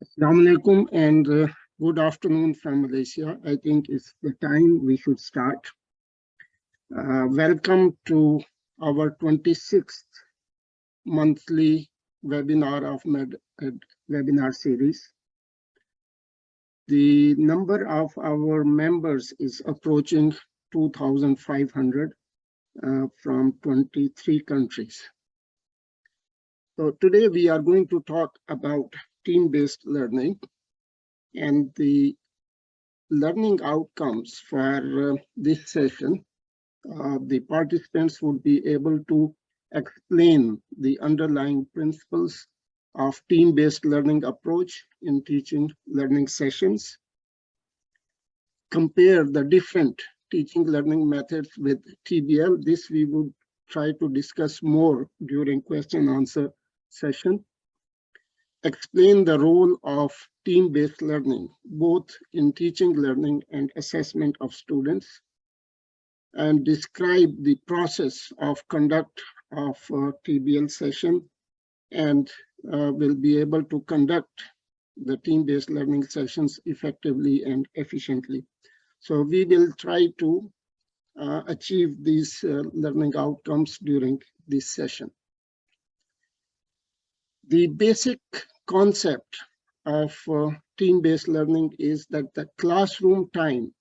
Assalamu alaikum and good afternoon from Malaysia. I think it's the time we should start. Welcome to our 26th monthly webinar of MedEd webinar series. The number of our members is approaching 2,500 from 23 countries. So today we are going to talk about team-based learning and the learning outcomes for this session. The participants would be able to explain the underlying principles of team-based learning approach in teaching learning sessions, compare the different teaching learning methods with TBL. This we would try to discuss more during question and answer session. Explain the role of team-based learning, both in teaching, learning, and assessment of students, and describe the process of conduct of TBL session, and will be able to conduct the team-based learning sessions effectively and efficiently. So we will try to achieve these learning outcomes during this session. The basic concept of team-based learning is that the classroom time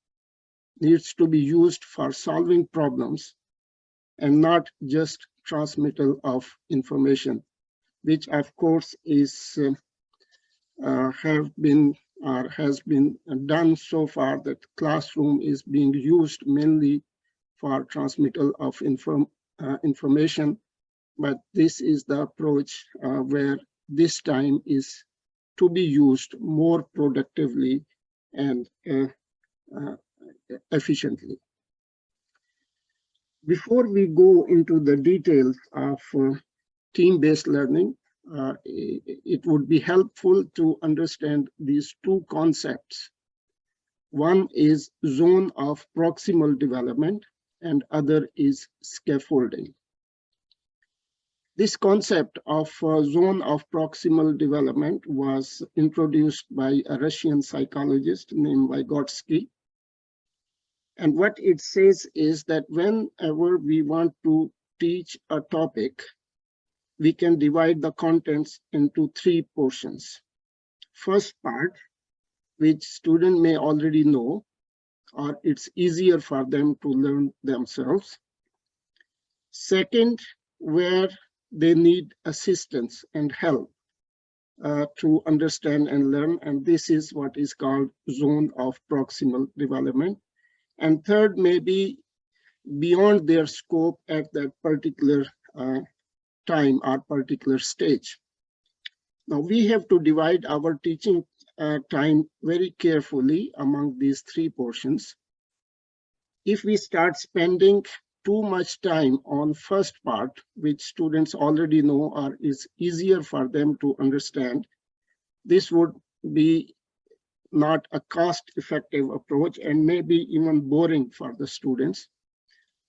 needs to be used for solving problems and not just transmittal of information, which of course is has been done so far, that classroom is being used mainly for transmittal of information. But this is the approach where this time is to be used more productively and efficiently. Before we go into the details of team-based learning, it would be helpful to understand these two concepts. One is zone of proximal development and other is scaffolding. This concept of zone of proximal development was introduced by a Russian psychologist named Vygotsky. And what it says is that whenever we want to teach a topic, we can divide the contents into three portions. First part, which student may already know, or it's easier for them to learn themselves. Second, where they need assistance and help to understand and learn, and this is what is called zone of proximal development. And third, may be beyond their scope at that particular time or particular stage. Now we have to divide our teaching time very carefully among these three portions. If we start spending too much time on first part, which students already know or is easier for them to understand, this would be not a cost-effective approach and maybe even boring for the students.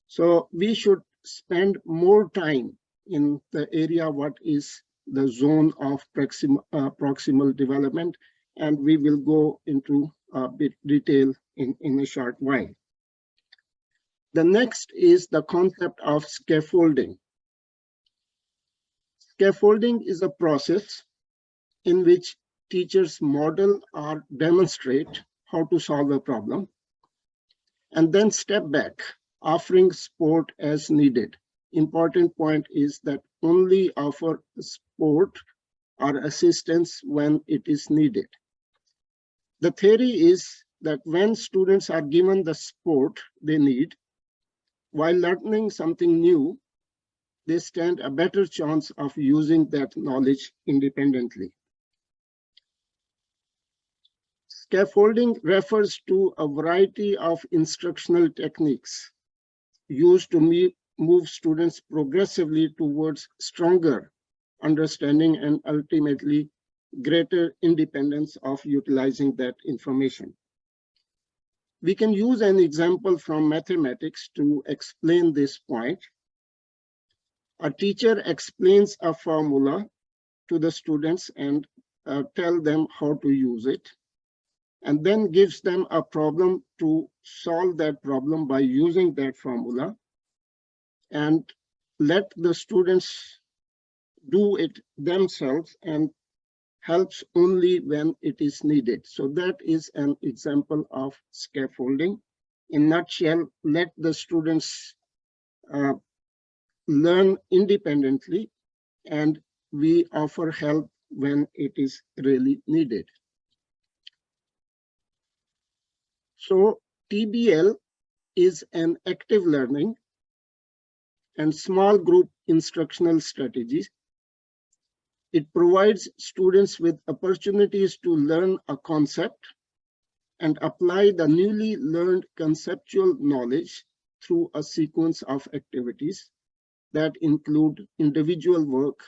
So we should spend more time in the area what is the zone of proximal development, and we will go into a bit detail in a short while. The next is the concept of scaffolding. Scaffolding is a process in which teachers model or demonstrate how to solve a problem, and then step back, offering support as needed. Important point is that only offer support or assistance when it is needed. The theory is that when students are given the support they need, while learning something new, they stand a better chance of using that knowledge independently. Scaffolding refers to a variety of instructional techniques used to move students progressively towards stronger understanding and ultimately greater independence of utilizing that information. We can use an example from mathematics to explain this point. A teacher explains a formula to the students and tell them how to use it, and then gives them a problem to solve that problem by using that formula, and let the students do it themselves and helps only when it is needed. So that is an example of scaffolding. In a nutshell, let the students learn independently, and we offer help when it is really needed. So TBL is an active learning and small group instructional strategies. It provides students with opportunities to learn a concept and apply the newly learned conceptual knowledge through a sequence of activities that include individual work,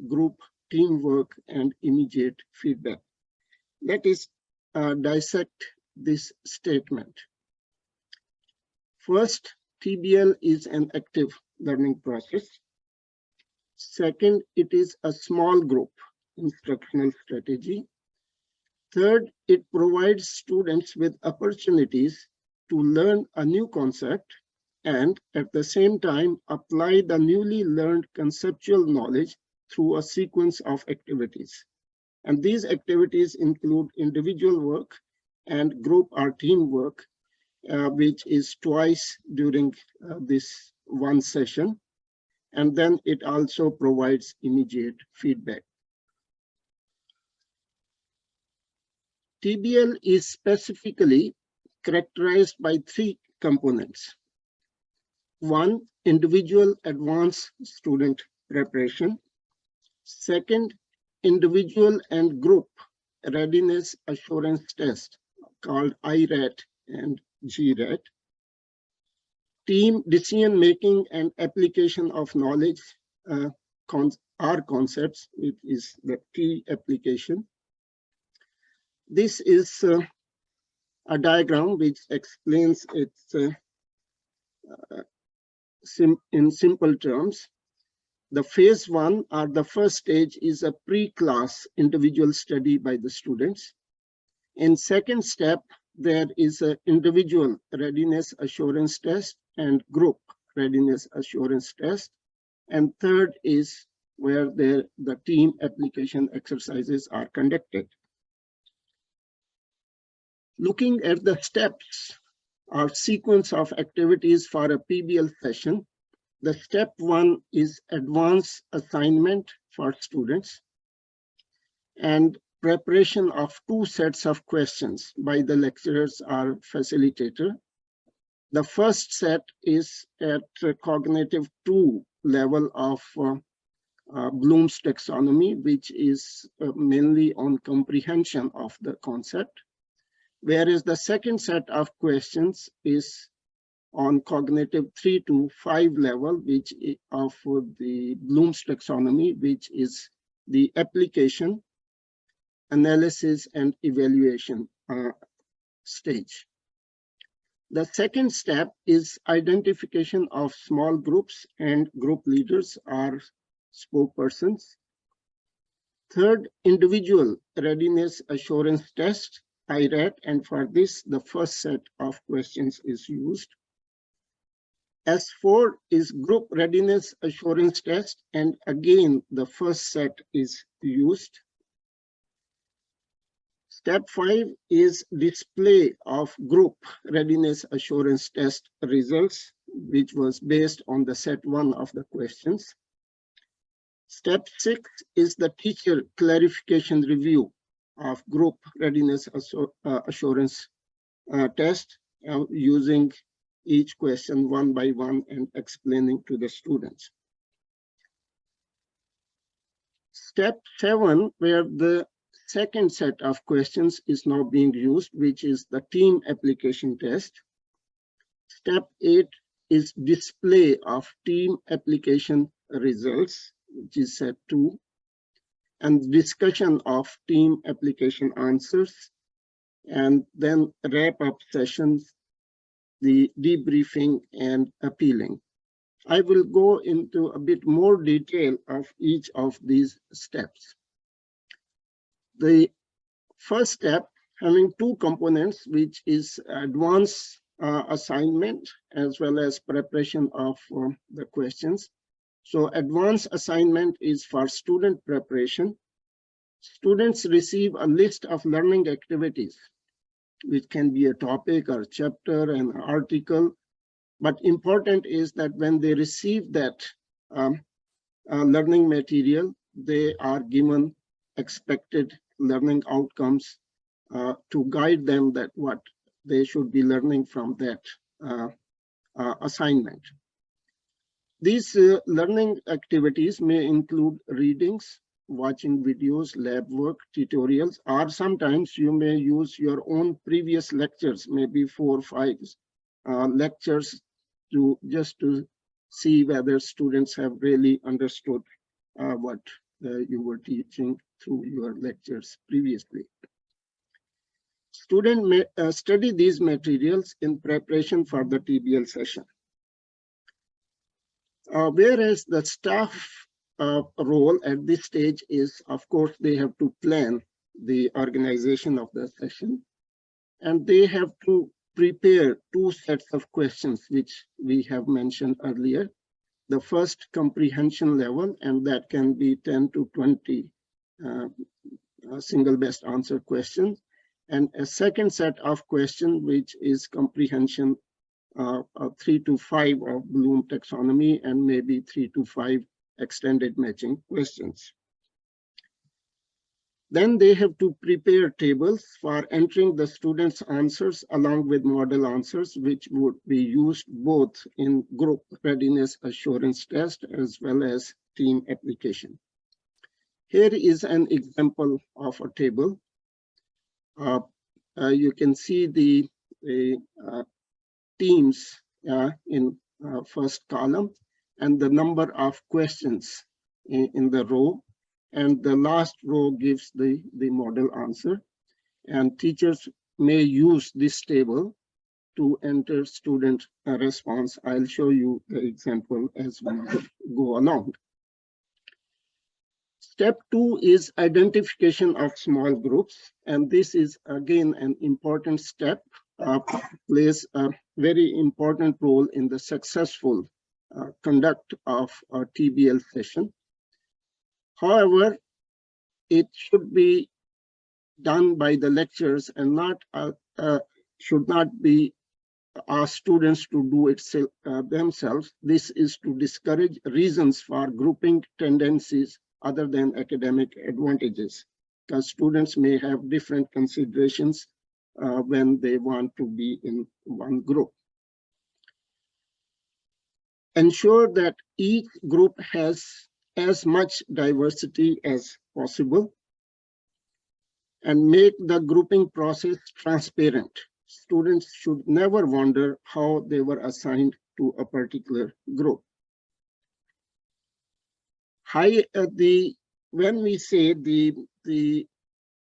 group, teamwork, and immediate feedback. Let us dissect this statement. First, TBL is an active learning process. Second, it is a small group instructional strategy. Third, it provides students with opportunities to learn a new concept and at the same time apply the newly learned conceptual knowledge through a sequence of activities. And these activities include individual work and group or teamwork, which is twice during this one session. And then it also provides immediate feedback. TBL is specifically characterized by three components. One, individual advanced student preparation. Second, individual and group readiness assurance test called IRAT and GRAT. Team decision making and application of knowledge are concepts, which is the T application. This is a diagram which explains it in simple terms. The phase one, or the first stage, is a pre-class individual study by the students. In second step, there is an individual readiness assurance test and group readiness assurance test. And third is where the team application exercises are conducted. Looking at the steps or sequence of activities for a PBL session, the step one is advanced assignment for students and preparation of 2 sets of questions by the lecturers or facilitator. The first set is at cognitive 2 level of Bloom's taxonomy, which is mainly on comprehension of the concept, whereas the second set of questions is on cognitive 3 to 5 level, which of the Bloom's taxonomy, which is the application, analysis, and evaluation stage. The second step is identification of small groups and group leaders or spokespersons. Third, individual readiness assurance test, IRAT, and for this, the first set of questions is used. S4 is group readiness assurance test, and again, the first set is used. Step 5 is display of group readiness assurance test results, which was based on the set 1 of the questions. Step 6 is the teacher clarification review of group readiness assurance test, using each question one by one and explaining to the students. Step 7, where the second set of questions is now being used, which is the team application test. Step 8 is display of team application results, which is set 2, and discussion of team application answers, and then wrap up sessions, the debriefing and appealing. I will go into a bit more detail of each of these steps. The first step having two components, which is advanced assignment as well as preparation of the questions. So advanced assignment is for student preparation. Students receive a list of learning activities, which can be a topic or chapter, an article. But important is that when they receive that learning material, they are given expected learning outcomes to guide them that what they should be learning from that assignment. These learning activities may include readings, watching videos, lab work, tutorials, or sometimes you may use your own previous lectures, maybe 4 or 5 lectures just to see whether students have really understood what you were teaching through your lectures previously. Students may study these materials in preparation for the TBL session. Whereas the staff role at this stage is, of course, they have to plan the organization of the session, and they have to prepare 2 sets of questions, which we have mentioned earlier. The first, comprehension level, and that can be 10 to 20 single best answer questions. And a second set of questions, which is comprehension 3 to 5 of Bloom taxonomy, and maybe 3 to 5 extended matching questions. Then they have to prepare tables for entering the students' answers along with model answers, which would be used both in group readiness assurance test as well as team application. Here is an example of a table. You can see the teams in first column and the number of questions in the row, and the last row gives the model answer. And teachers may use this table to enter student response. I'll show you the example as we go along. Step 2 is identification of small groups, and this is again an important step, plays a very important role in the successful conduct of a TBL session. However, it should be done by the lecturers and not should not be asked students to do it themselves. This is to discourage reasons for grouping tendencies other than academic advantages, because students may have different considerations when they want to be in one group. Ensure that each group has as much diversity as possible, and make the grouping process transparent. Students should never wonder how they were assigned to a particular group. When we say the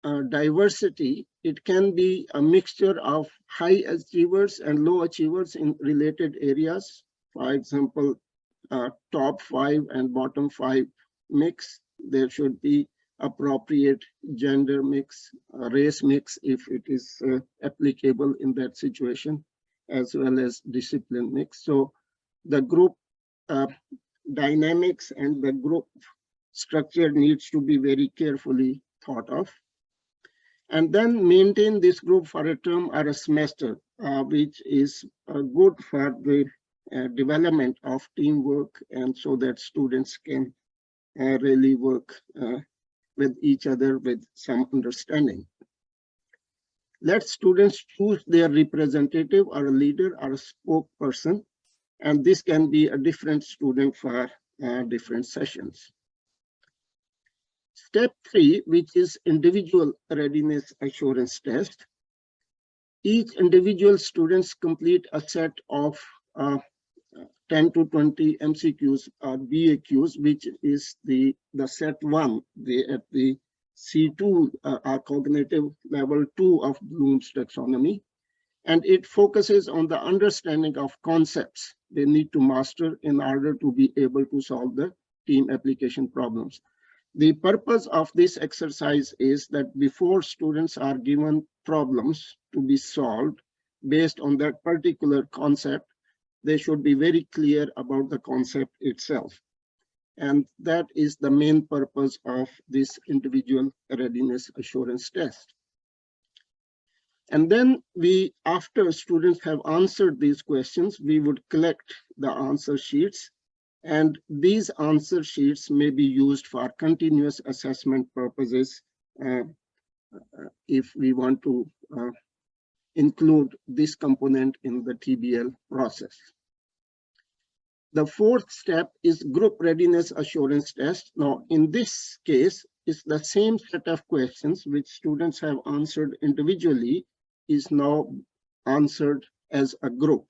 diversity, it can be a mixture of high achievers and low achievers in related areas. For example, top 5 and bottom 5 mix. There should be appropriate gender mix, race mix, if it is applicable in that situation, as well as discipline mix. So the group dynamics and the group structure needs to be very carefully thought of. And then maintain this group for a term or a semester, which is good for the development of teamwork, and so that students can really work with each other with some understanding. Let students choose their representative or a leader or a spokesperson, and this can be a different student for different sessions. Step 3, which is individual readiness assurance test. Each individual students complete a set of 10 to 20 MCQs or BAQs, which is the set 1, at the C2 or cognitive level 2 of Bloom's taxonomy. And it focuses on the understanding of concepts they need to master in order to be able to solve the team application problems. The purpose of this exercise is that before students are given problems to be solved based on that particular concept, they should be very clear about the concept itself. And that is the main purpose of this individual readiness assurance test. And then after students have answered these questions, we would collect the answer sheets. And these answer sheets may be used for continuous assessment purposes if we want to include this component in the TBL process. The fourth step is group readiness assurance test. Now, in this case, it's the same set of questions which students have answered individually is now answered as a group.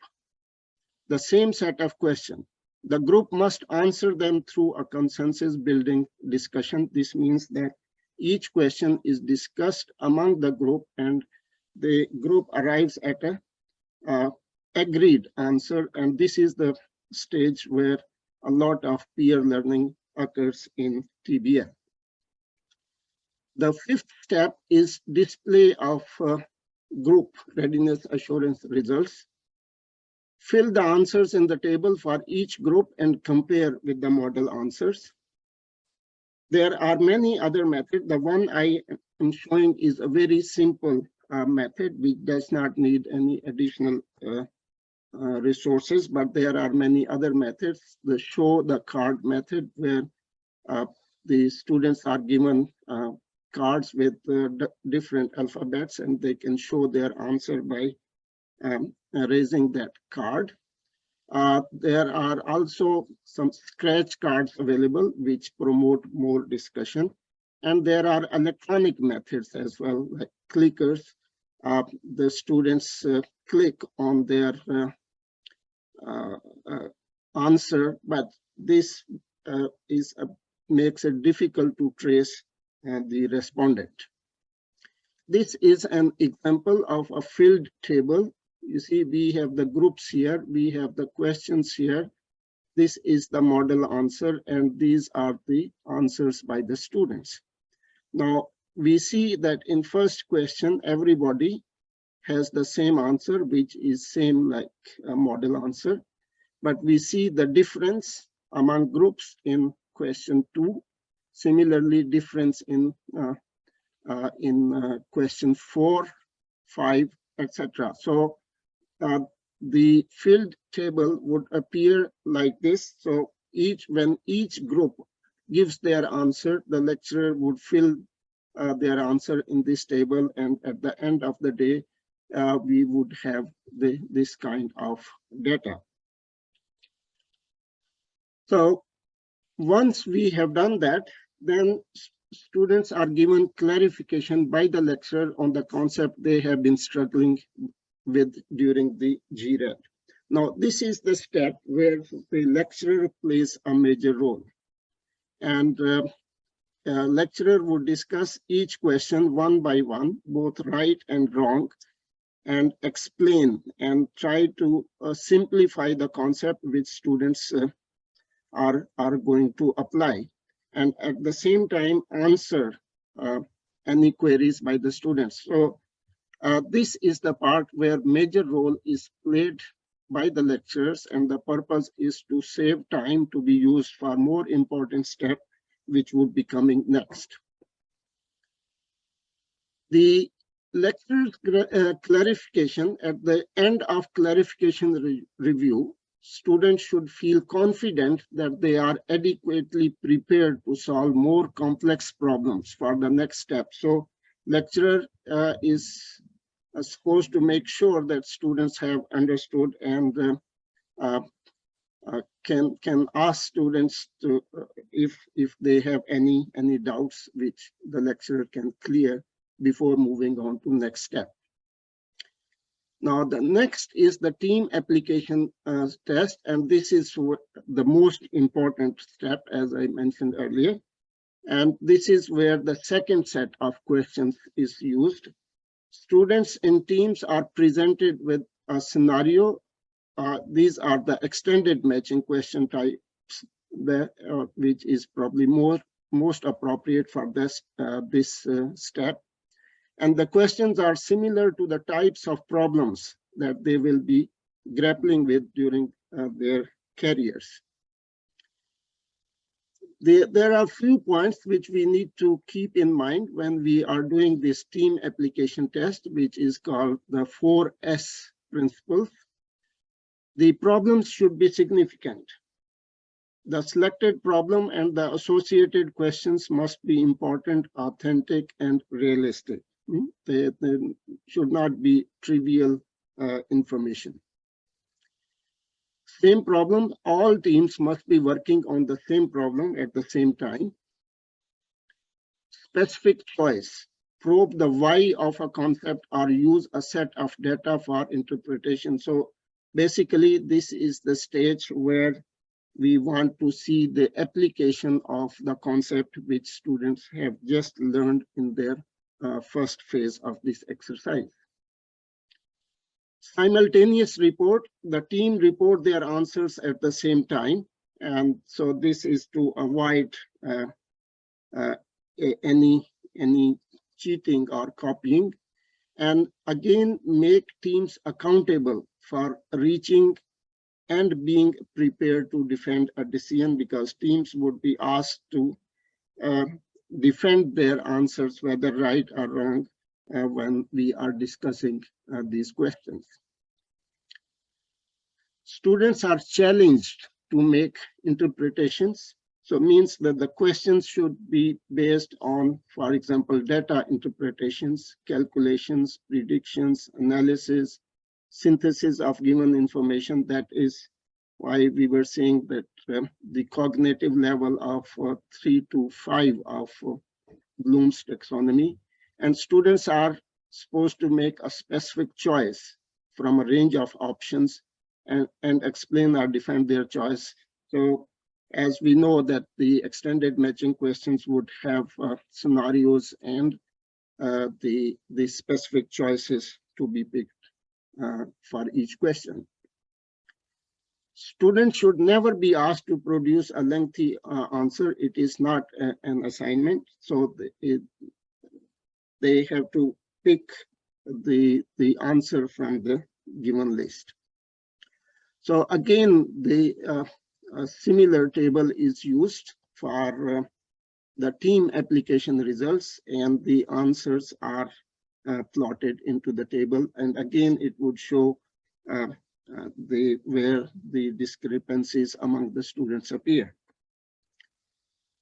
The same set of questions. The group must answer them through a consensus building discussion. This means that each question is discussed among the group and the group arrives at a agreed answer. And this is the stage where a lot of peer learning occurs in TBL. The fifth step is display of group readiness assurance results. Fill the answers in the table for each group and compare with the model answers. There are many other methods. The one I am showing is a very simple method which does not need any additional resources, but there are many other methods. The show the card method, where the students are given cards with different alphabets and they can show their answer by raising that card. There are also some scratch cards available which promote more discussion. And there are electronic methods as well, like clickers. The students click on their answer, but this makes it difficult to trace the respondent. This is an example of a filled table. You see, we have the groups here, we have the questions here. This is the model answer, and these are the answers by the students. Now, we see that in first question, everybody has the same answer, which is same like a model answer. But we see the difference among groups in question 2. Similarly, difference in question 4, 5, etc. So the filled table would appear like this. So when each group gives their answer, the lecturer would fill their answer in this table, and at the end of the day, we would have this kind of data. So once we have done that, then students are given clarification by the lecturer on the concept they have been struggling with during the GRED. Now, this is the step where the lecturer plays a major role. And lecturer would discuss each question one by one, both right and wrong, and explain and try to simplify the concept which students are going to apply, and at the same time answer any queries by the students. So this is the part where major role is played by the lecturers, and the purpose is to save time to be used for more important step which would be coming next. The lecturer's clarification, at the end of clarification review, students should feel confident that they are adequately prepared to solve more complex problems for the next step. So lecturer is supposed to make sure that students have understood and can ask students to if they have any doubts which the lecturer can clear before moving on to next step. Now, the next is the team application test, and this is the most important step, as I mentioned earlier. And this is where the second set of questions is used. Students in teams are presented with a scenario. These are the extended matching question types, which is probably more most appropriate for this step. And the questions are similar to the types of problems that they will be grappling with during their careers. There are a few points which we need to keep in mind when we are doing this team application test, which is called the 4S principles. The problems should be significant. The selected problem and the associated questions must be important, authentic, and realistic. They should not be trivial information. Same problem, all teams must be working on the same problem at the same time. Specific choice, probe the why of a concept or use a set of data for interpretation. So basically, this is the stage where we want to see the application of the concept which students have just learned in their first phase of this exercise. Simultaneous report, the team report their answers at the same time. And so this is to avoid any cheating or copying. And again, make teams accountable for reaching and being prepared to defend a decision, because teams would be asked to defend their answers, whether right or wrong, when we are discussing these questions. Students are challenged to make interpretations. So it means that the questions should be based on, for example, data interpretations, calculations, predictions, analysis, synthesis of given information. That is why we were saying that the cognitive level of 3 to 5 of Bloom's taxonomy, and students are supposed to make a specific choice from a range of options and explain or defend their choice. So as we know that the extended matching questions would have scenarios and the specific choices to be picked for each question. Students should never be asked to produce a lengthy answer. It is not an assignment. So they have to pick the answer from the given list. So again, a similar table is used for the team application results, and the answers are plotted into the table. And again, it would show where the discrepancies among the students appear.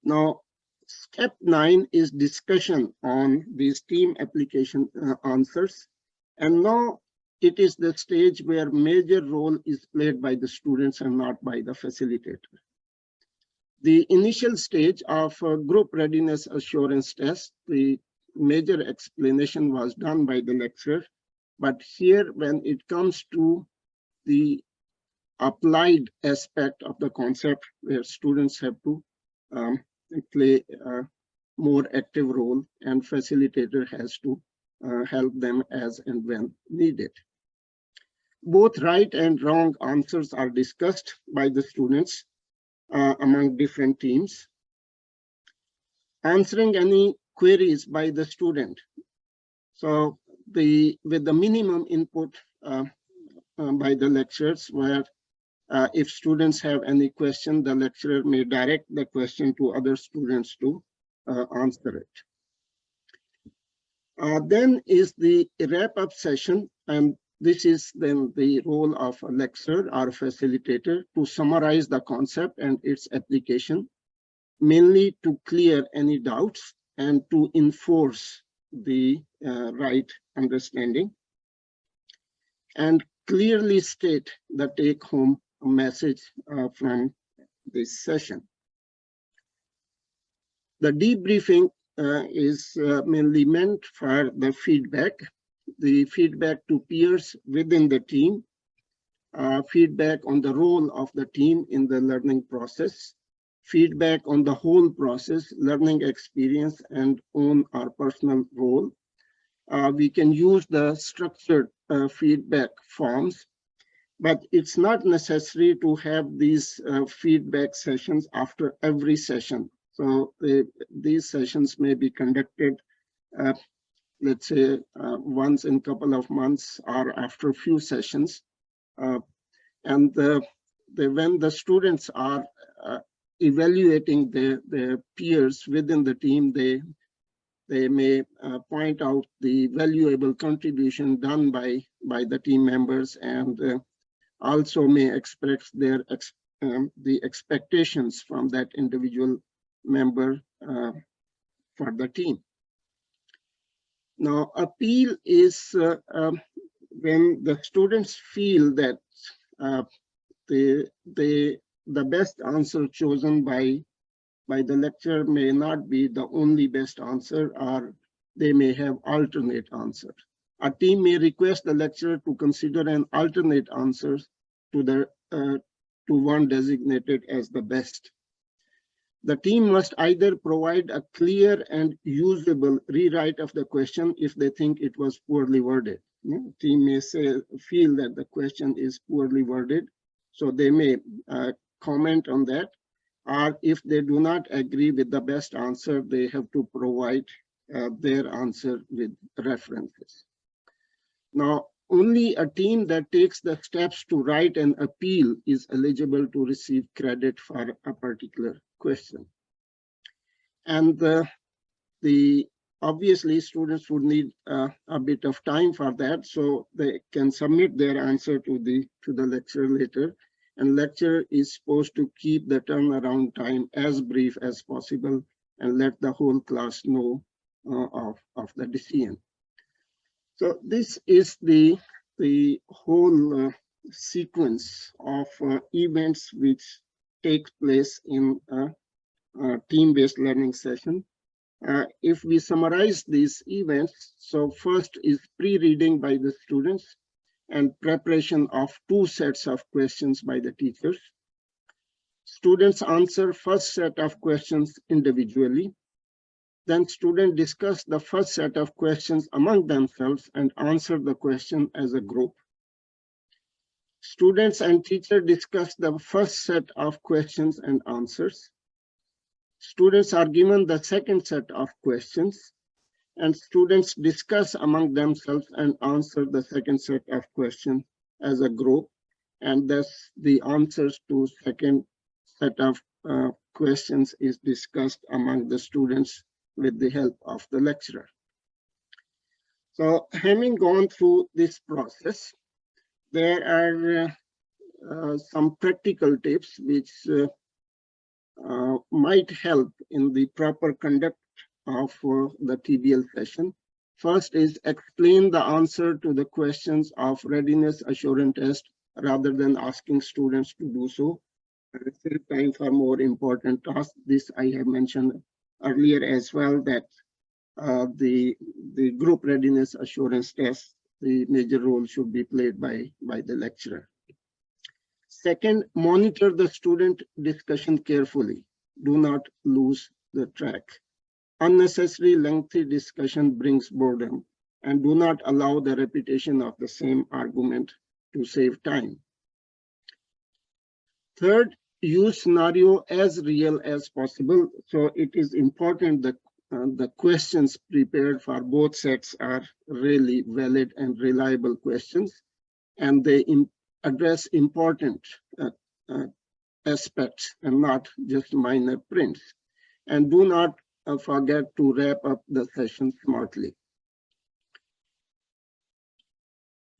Now, step 9 is discussion on these team application answers. And now it is the stage where major role is played by the students and not by the facilitator. The initial stage of group readiness assurance test, the major explanation was done by the lecturer. But here, when it comes to the applied aspect of the concept, where students have to play a more active role, and facilitator has to help them as and when needed. Both right and wrong answers are discussed by the students among different teams. Answering any queries by the student. So with the minimum input by the lecturers, where if students have any question, the lecturer may direct the question to other students to answer it. Then is the wrap-up session, and this is then the role of a lecturer or facilitator to summarize the concept and its application, mainly to clear any doubts and to enforce the right understanding, and clearly state the take-home message from this session. The debriefing is mainly meant for the feedback to peers within the team, feedback on the role of the team in the learning process, feedback on the whole process, learning experience, and on our personal role. We can use the structured feedback forms, but it's not necessary to have these feedback sessions after every session. So these sessions may be conducted, let's say, once in a couple of months or after a few sessions. And when the students are evaluating their peers within the team, they may point out the valuable contribution done by the team members, and also may express their the expectations from that individual member for the team. Now, appeal is when the students feel that the best answer chosen by the lecturer may not be the only best answer, or they may have alternate answers. A team may request the lecturer to consider an alternate answer to one designated as the best. The team must either provide a clear and usable rewrite of the question if they think it was poorly worded. The team may feel that the question is poorly worded, so they may comment on that. Or if they do not agree with the best answer, they have to provide their answer with references. Now, only a team that takes the steps to write an appeal is eligible to receive credit for a particular question. And obviously students would need a bit of time for that, so they can submit their answer to the lecturer later. And lecturer is supposed to keep the turnaround time as brief as possible and let the whole class know of the decision. So this is the whole sequence of events which take place in a team-based learning session. If we summarize these events, so first is pre-reading by the students and preparation of 2 sets of questions by the teachers. Students answer first set of questions individually. Then students discuss the first set of questions among themselves and answer the question as a group. Students and teacher discuss the first set of questions and answers. Students are given the second set of questions, and students discuss among themselves and answer the second set of questions as a group, and thus the answers to second set of questions is discussed among the students with the help of the lecturer. So having gone through this process, there are some practical tips which might help in the proper conduct of the TBL session. First is explain the answer to the questions of readiness assurance test rather than asking students to do so. Save time for more important tasks. This I have mentioned earlier as well, that the group readiness assurance test, the major role should be played by the lecturer. Second, monitor the student discussion carefully. Do not lose the track. Unnecessary lengthy discussion brings boredom, and do not allow the repetition of the same argument to save time. Third, use scenario as real as possible. So it is important that the questions prepared for both sets are really valid and reliable questions, and they address important aspects and not just minor prints. And do not forget to wrap up the session smartly.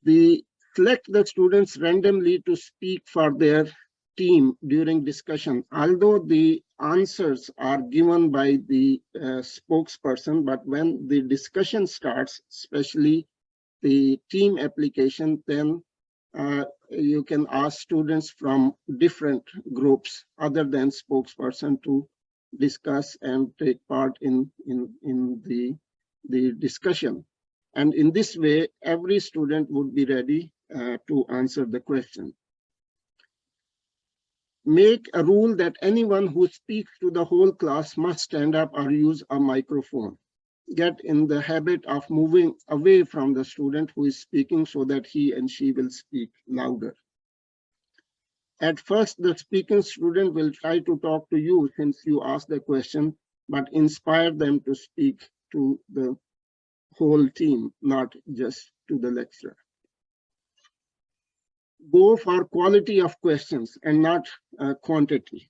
We select the students randomly to speak for their team during discussion, although the answers are given by the spokesperson, but when the discussion starts, especially the team application, then you can ask students from different groups other than spokesperson to discuss and take part in the discussion. And in this way, every student would be ready to answer the question. Make a rule that anyone who speaks to the whole class must stand up or use a microphone. Get in the habit of moving away from the student who is speaking so that he and she will speak louder. At first, the speaking student will try to talk to you since you asked the question, but inspire them to speak to the whole team, not just to the lecturer. Go for quality of questions and not quantity.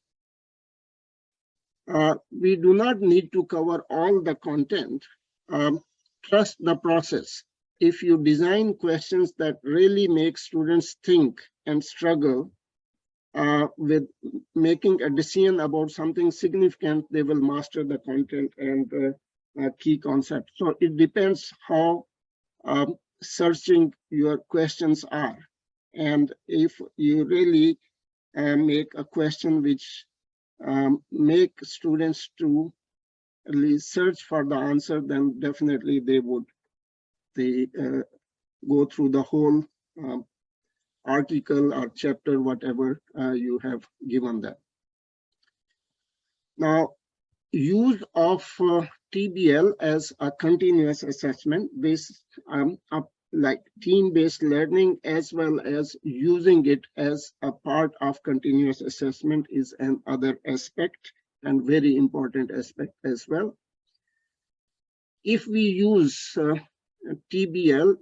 We do not need to cover all the content. Trust the process. If you design questions that really make students think and struggle with making a decision about something significant, they will master the content and key concepts. So it depends how searching your questions are. And if you really make a question which make students to really search for the answer, then definitely they would go through the whole article or chapter, whatever you have given them. Now, use of TBL as a continuous assessment based like team-based learning, as well as using it as a part of continuous assessment, is another aspect and very important aspect as well. If we use TBL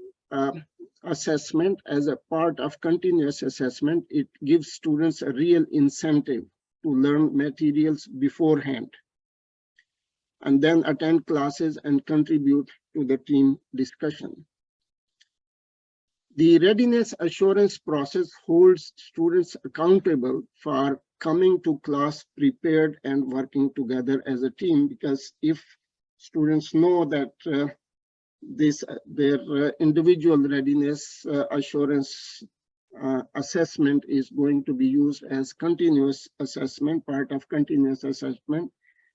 assessment as a part of continuous assessment, it gives students a real incentive to learn materials beforehand and then attend classes and contribute to the team discussion. The readiness assurance process holds students accountable for coming to class prepared and working together as a team, because if students know that their individual readiness assurance assessment is going to be used as continuous assessment, part of continuous assessment,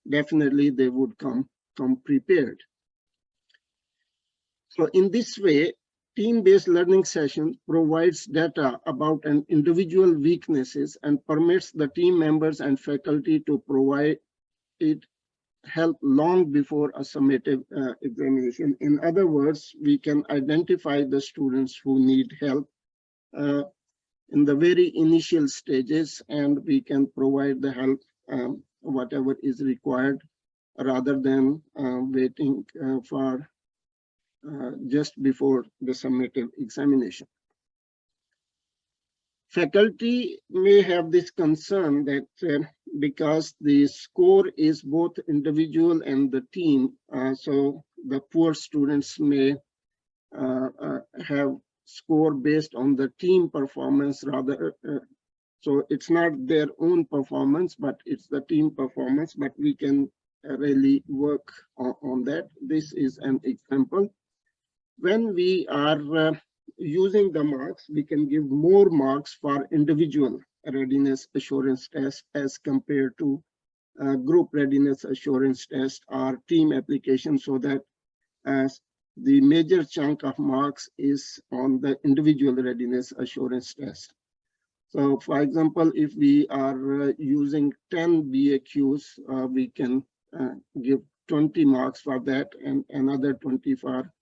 definitely they would come prepared. So in this way, team-based learning session provides data about an individual weaknesses and permits the team members and faculty to provide it help long before a summative examination. In other words, we can identify the students who need help in the very initial stages, and we can provide the help whatever is required, rather than waiting for just before the summative examination. Faculty may have this concern that because the score is both individual and the team, so the poor students may have score based on the team performance rather. So it's not their own performance, but it's the team performance, but we can really work on that. This is an example. When we are using the marks, we can give more marks for individual readiness assurance test as compared to group readiness assurance test or team application, so that the major chunk of marks is on the individual readiness assurance test. So for example, if we are using 10 BAQs, we can give 20 marks for that and another 20 for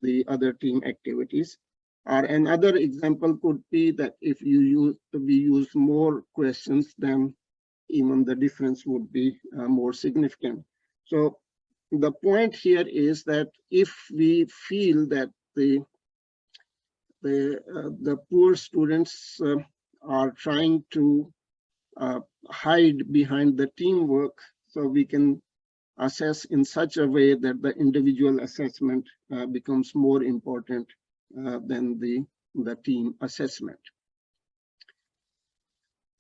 the other team activities. Or another example could be that if we use more questions, then even the difference would be more significant. So the point here is that if we feel that the poor students are trying to hide behind the teamwork, so we can assess in such a way that the individual assessment becomes more important than the team assessment.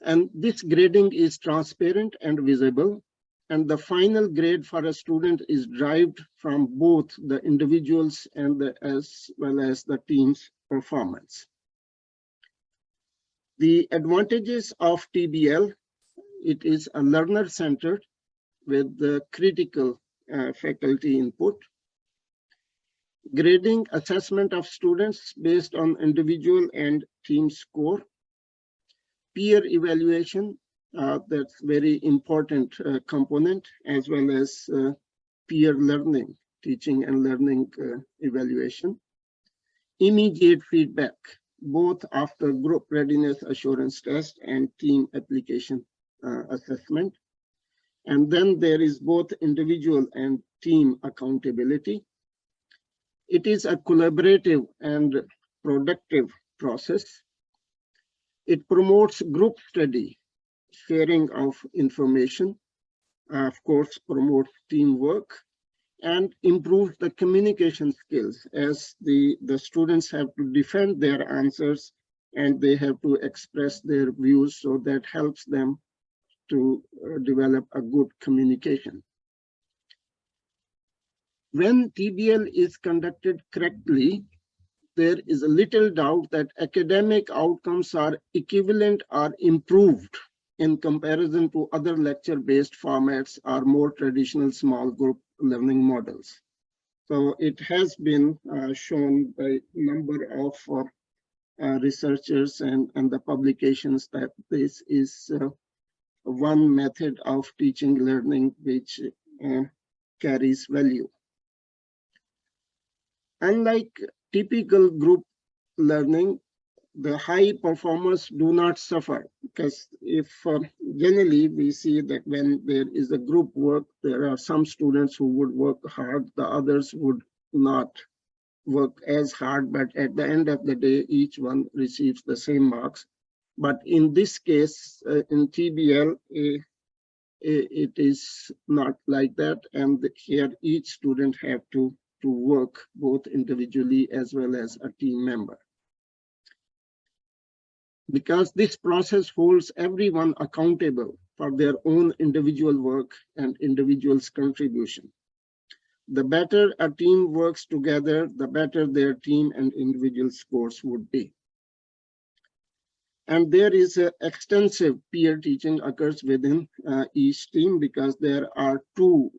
And this grading is transparent and visible, and the final grade for a student is derived from both the individuals and as well as the team's performance. The advantages of TBL: it is a learner-centered with the critical faculty input. Grading assessment of students based on individual and team score. Peer evaluation, that's very important component, as well as peer learning, teaching and learning evaluation. Immediate feedback, both after group readiness assurance test and team application assessment. And then there is both individual and team accountability. It is a collaborative and productive process. It promotes group study, sharing of information, of course, promotes teamwork, and improves the communication skills, as the students have to defend their answers and they have to express their views, so that helps them to develop a good communication. When TBL is conducted correctly, there is a little doubt that academic outcomes are equivalent or improved in comparison to other lecture-based formats or more traditional small group learning models. So it has been shown by a number of researchers and the publications that this is one method of teaching learning which carries value. Unlike typical group learning, the high performers do not suffer, because if generally we see that when there is a group work, there are some students who would work hard, the others would not work as hard, but at the end of the day, each one receives the same marks. But in this case, in TBL, it is not like that, and here each student have to work both individually as well as a team member. Because this process holds everyone accountable for their own individual work and individual's contribution. The better a team works together, the better their team and individual scores would be. And there is extensive peer teaching occurs within each team, because there are two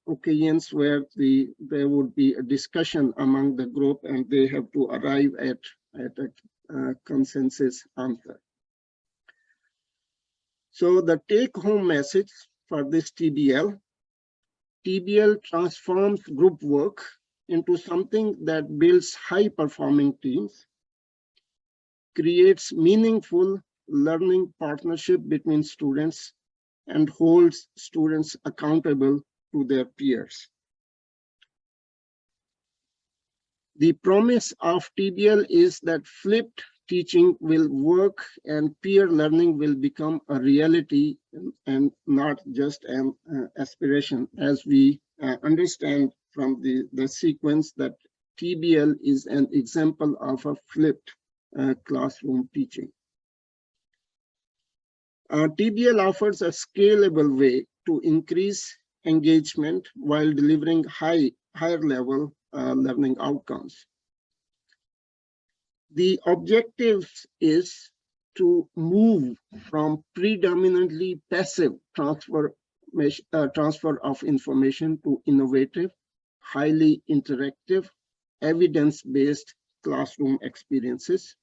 occasions where there would be a discussion among the group and they have to arrive at a consensus answer. So the take-home message for this TBL transforms group work into something that builds high-performing teams, creates meaningful learning partnership between students, and holds students accountable to their peers. The promise of TBL is that flipped teaching will work and peer learning will become a reality and not just an aspiration, as we understand from the sequence that TBL is an example of a flipped classroom teaching. TBL offers a scalable way to increase engagement while delivering higher level learning outcomes. The objective is to move from predominantly passive transfer of information to innovative, highly interactive, evidence-based classroom experiences.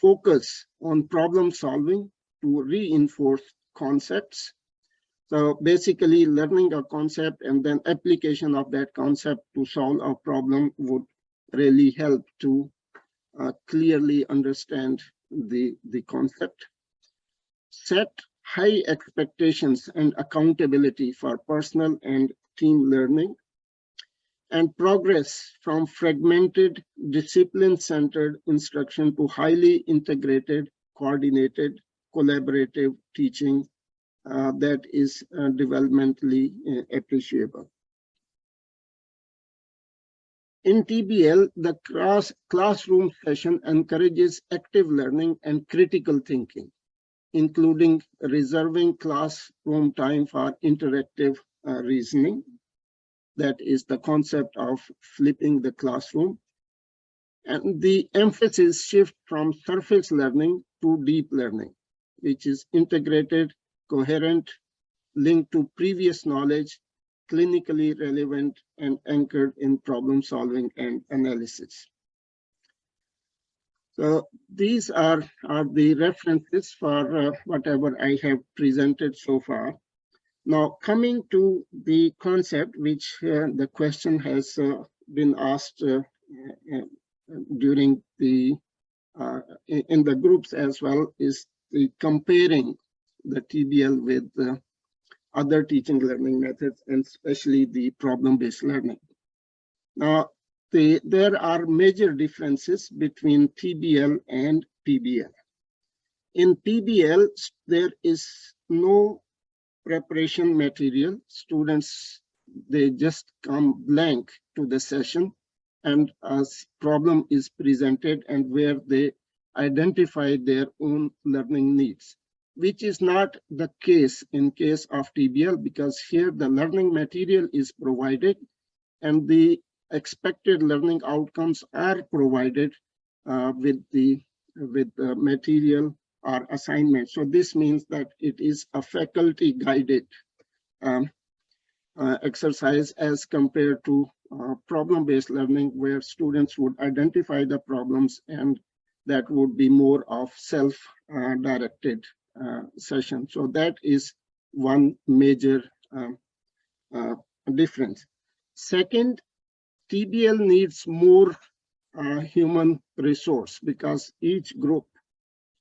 Focus on problem solving to reinforce concepts. So basically learning a concept and then application of that concept to solve a problem would really help to clearly understand the concept. Set high expectations and accountability for personal and team learning, and progress from fragmented, discipline-centered instruction to highly integrated, coordinated, collaborative teaching that is developmentally appreciable. In TBL, the classroom session encourages active learning and critical thinking, including reserving classroom time for interactive reasoning. That is the concept of flipping the classroom. And the emphasis shift from surface learning to deep learning, which is integrated, coherent, linked to previous knowledge, clinically relevant, and anchored in problem solving and analysis. So these are the references for whatever I have presented so far. Now coming to the concept, which the question has been asked during the in the groups as well is the comparing the TBL with other teaching learning methods, and especially the problem-based learning. Now, there are major differences between TBL and PBL. In PBL, there is no preparation material. Students, they just come blank to the session, and a problem is presented and where they identify their own learning needs, which is not the case in case of TBL, because here the learning material is provided and the expected learning outcomes are provided with the material or assignment. So this means that it is a faculty guided exercise as compared to problem-based learning, where students would identify the problems, and that would be more of self-directed session. So that is one major difference. Second, TBL needs more human resource, because each group,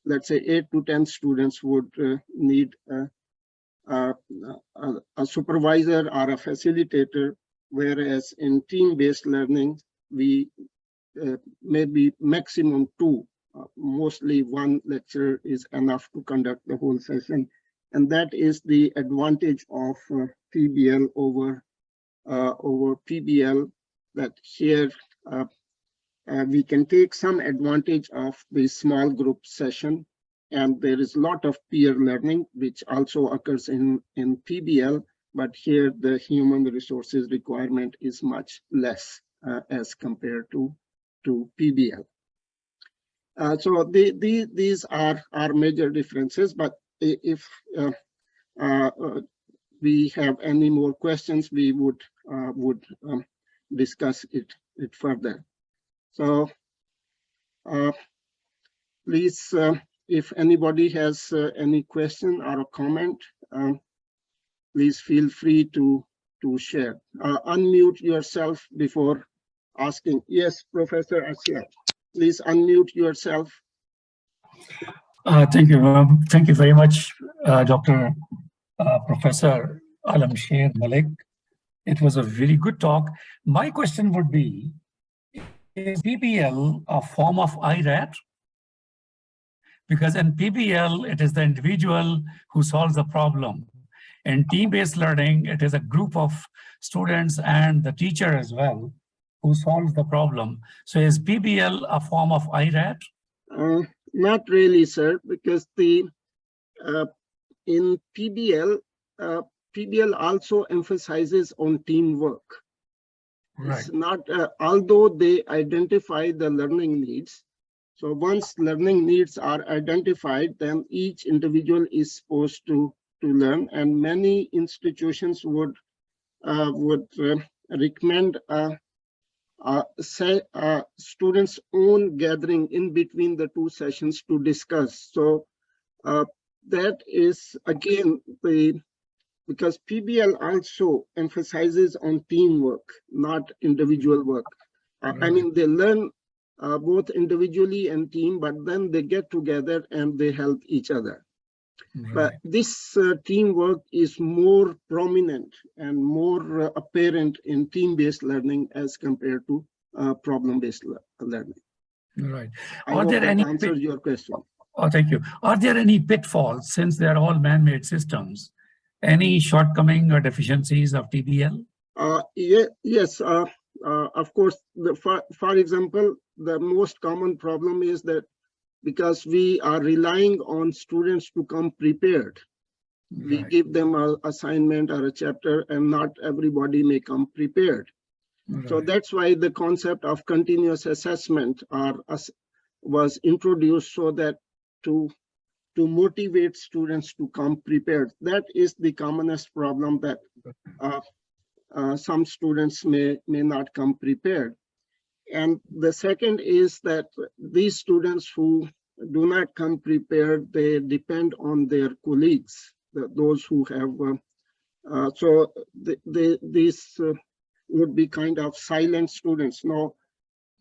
let's say 8 to 10 students, would need a supervisor or a facilitator, whereas in team-based learning, we maybe maximum 2, mostly 1 lecturer is enough to conduct the whole session. And that is the advantage of TBL over PBL, that here we can take some advantage of the small group session, and there is a lot of peer learning, which also occurs in PBL, but here the human resources requirement is much less as compared to PBL. So these are major differences, but if we have any more questions, we would discuss it further. So please, if anybody has any question or a comment, please feel free to share. Unmute yourself before asking. Yes, Professor Asya, please unmute yourself. Thank you very much, Dr. Professor Alamsher Malik. It was a very good talk. My question would be, is PBL a form of IRAT? Because in PBL, it is the individual who solves the problem. In team-based learning, it is a group of students and the teacher as well who solves the problem. So is PBL a form of IRAT? Not really, sir, because in PBL, PBL also emphasizes on teamwork. Right. It's not, although they identify the learning needs. So once learning needs are identified, then each individual is supposed to learn, and many institutions would recommend students' own gathering in between the 2 sessions to discuss. So that is again because PBL also emphasizes on teamwork, not individual work. Right. I mean, they learn both individually and team, but then they get together and they help each other. Right. But this teamwork is more prominent and more apparent in team-based learning as compared to problem-based learning. Right. I hope that answers your question. Oh, thank you. Are there any pitfalls, since they are all man-made systems? Any shortcoming or deficiencies of TBL? Yes, of course. For example, the most common problem is that because we are relying on students to come prepared, right. We give them an assignment or a chapter, and not everybody may come prepared. Right. So that's why the concept of continuous assessment was introduced, so that to motivate students to come prepared. That is the commonest problem, that some students may not come prepared. And the second is that these students who do not come prepared, they depend on their colleagues, those who have, so these would be kind of silent students. Now,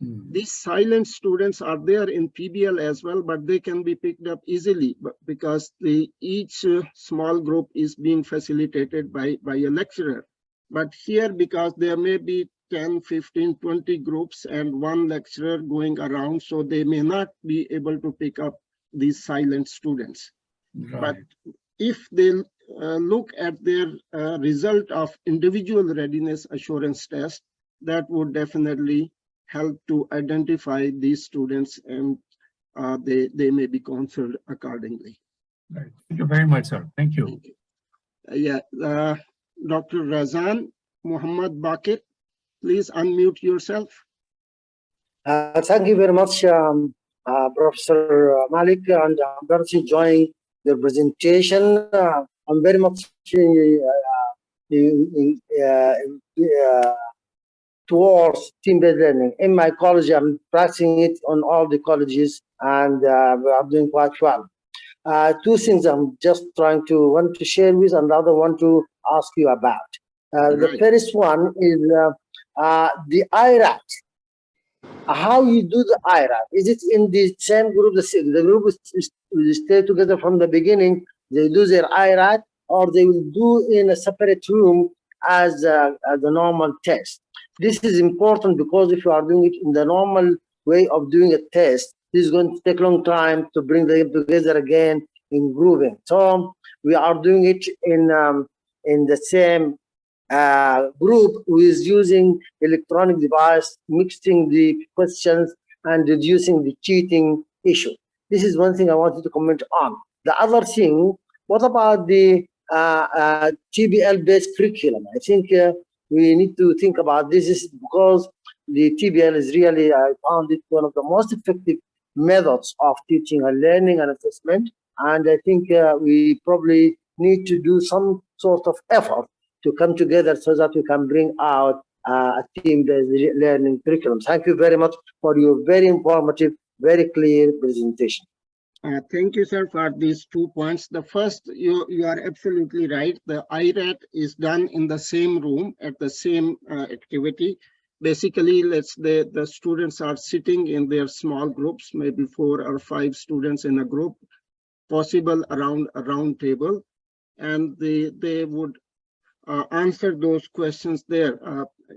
These silent students are there in PBL as well, but they can be picked up easily because each small group is being facilitated by a lecturer. But here, because there may be 10, 15, 20 groups and one lecturer going around, so they may not be able to pick up these silent students. Right. But if they look at their result of individual readiness assurance test, that would definitely help to identify these students, and they may be counseled accordingly. Right. Thank you very much, sir. Thank you. Thank you. Dr. Razan Muhammad Bakir, please unmute yourself. Thank you very much, Professor Malik, and I'm very much enjoying your presentation. I'm very much towards team-based learning. In my college, I'm practicing it on all the colleges, and we are doing quite well. Two things I'm just want to share with, and the other one to ask you about. The first one is the IRAT. How you do the IRAT? Is it in the same group? The group will stay together from the beginning. They do their IRAT, or they will do in a separate room as the normal test. This is important because if you are doing it in the normal way of doing a test, this is going to take a long time to bring them together again in grouping. So we are doing it in the same group with using electronic device, mixing the questions and reducing the cheating issue. This is one thing I wanted to comment on. The other thing, what about the TBL-based curriculum? I think we need to think about this is because the TBL is really, I found it one of the most effective methods of teaching and learning and assessment. And I think we probably need to do some sort of effort to come together so that we can bring out a team-based learning curriculum. Thank you very much for your very informative, very clear presentation. Thank you, sir, for these 2 points. The first, you are absolutely right. The IRAT is done in the same room at the same activity. Basically, the students are sitting in their small groups, maybe 4 or 5 students in a group, possible around a round table, and they would answer those questions there.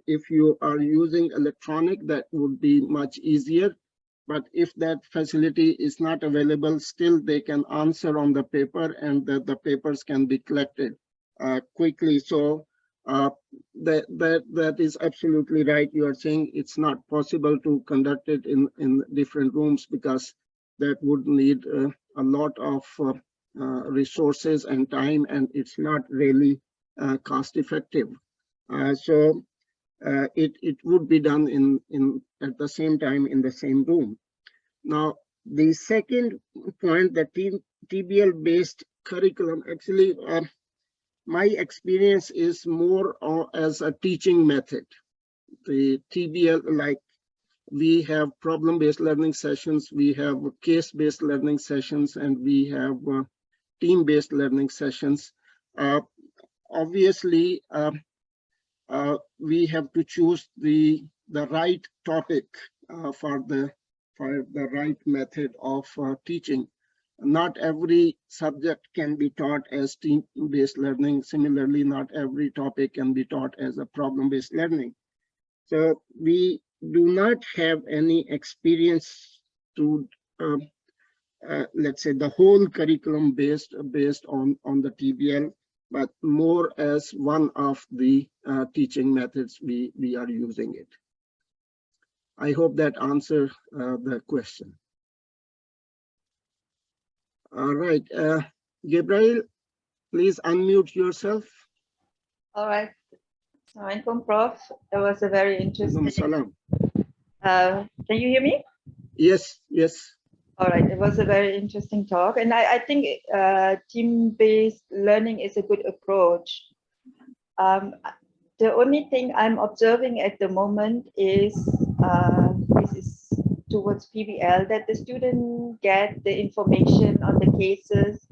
If you are using electronic, that would be much easier. But if that facility is not available, still they can answer on the paper, and the papers can be collected quickly. So that is absolutely right. You are saying it's not possible to conduct it in different rooms because that would need a lot of resources and time, and it's not really cost effective. So it would be done at the same time in the same room. Now, the second point, the TBL based curriculum, actually my experience is more as a teaching method. The TBL, like we have problem-based learning sessions, we have case-based learning sessions, and we have team-based learning sessions. Obviously, we have to choose the right topic for the right method of teaching. Not every subject can be taught as team-based learning. Similarly, not every topic can be taught as a problem-based learning. So we do not have any experience to, let's say, the whole curriculum based on the TBL, but more as one of the teaching methods we are using it. I hope that answers the question. All right, Gabriel, please unmute yourself. All right. Assalamualaikum, Prof. That was a very interesting. Salam. Can you hear me? Yes, yes. All right. It was a very interesting talk, and I think team-based learning is a good approach. The only thing I'm observing at the moment is this is towards PBL, that the student get the information on the cases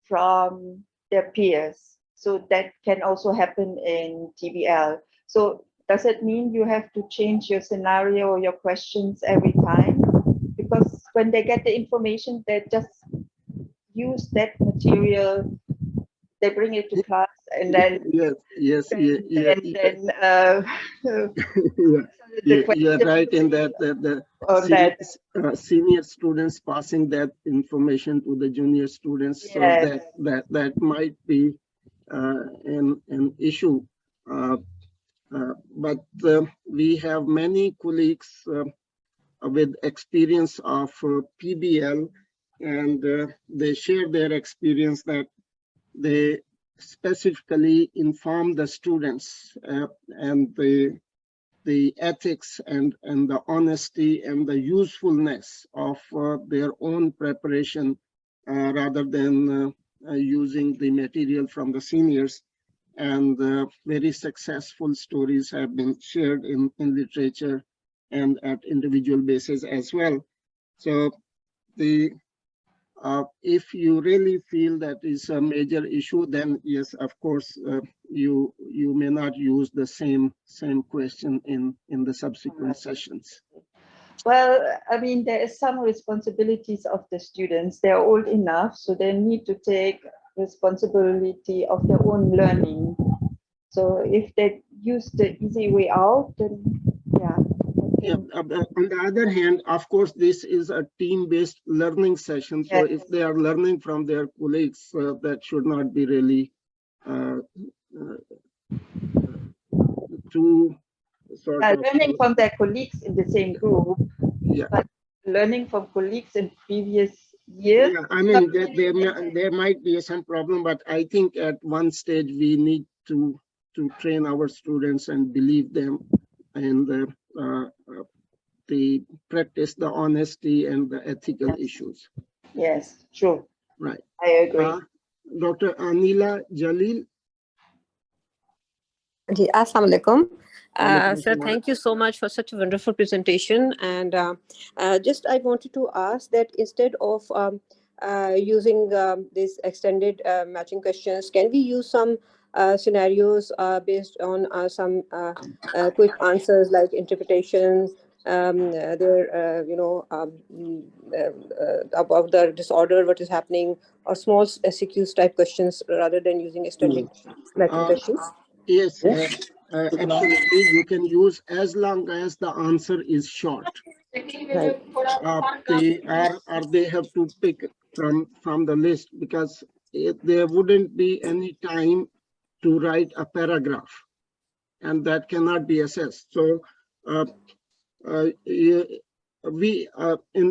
from their peers. So that can also happen in TBL. So does it mean you have to change your scenario or your questions every time? Because when they get the information, they just use that material, they bring it to class, and then Yes, then yeah, the you're question right in that the on that. senior students passing that information to the junior students, so Yes. that might be an issue. But we have many colleagues with experience of PBL, and they share their experience that they specifically inform the students and the ethics and the honesty and the usefulness of their own preparation rather than using the material from the seniors. And very successful stories have been shared in literature and at individual basis as well. So if you really feel that is a major issue, then yes, of course, you may not use the same question in the subsequent sessions. Well, I mean, there is some responsibilities of the students. They're old enough, so they need to take responsibility of their own learning. So if they use the easy way out, then yeah. Yeah, on the other hand, of course, this is a team-based learning session. So if they are learning from their colleagues, that should not be really too sort of learning from their colleagues in the same group. Yeah. But learning from colleagues in previous years. Yeah, I mean, there might be some problem, but I think at one stage we need to train our students and believe them, and they practice the honesty and the ethical issues. Yes, true. Right. I agree. Dr. Anila Jalil. Assalamu alaikum. Sir, thank you so much for such a wonderful presentation. And just I wanted to ask that instead of using these extended matching questions, can we use some scenarios based on some quick answers like interpretation, about the disorder, what is happening, or small SQs type questions rather than using extended matching questions? Yes, absolutely. You can use as long as the answer is short. Right. They have to pick from the list, because there wouldn't be any time to write a paragraph, and that cannot be assessed. So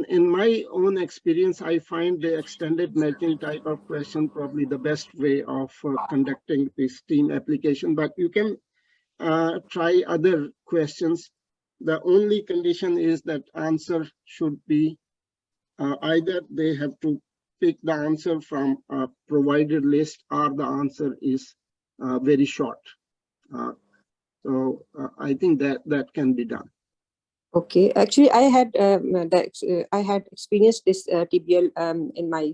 in my own experience, I find the extended matching type of question probably the best way of conducting this team application, but you can try other questions. The only condition is that answer should be either they have to pick the answer from a provided list, or the answer is very short. So I think that can be done. Okay, actually, I had experienced this TBL in my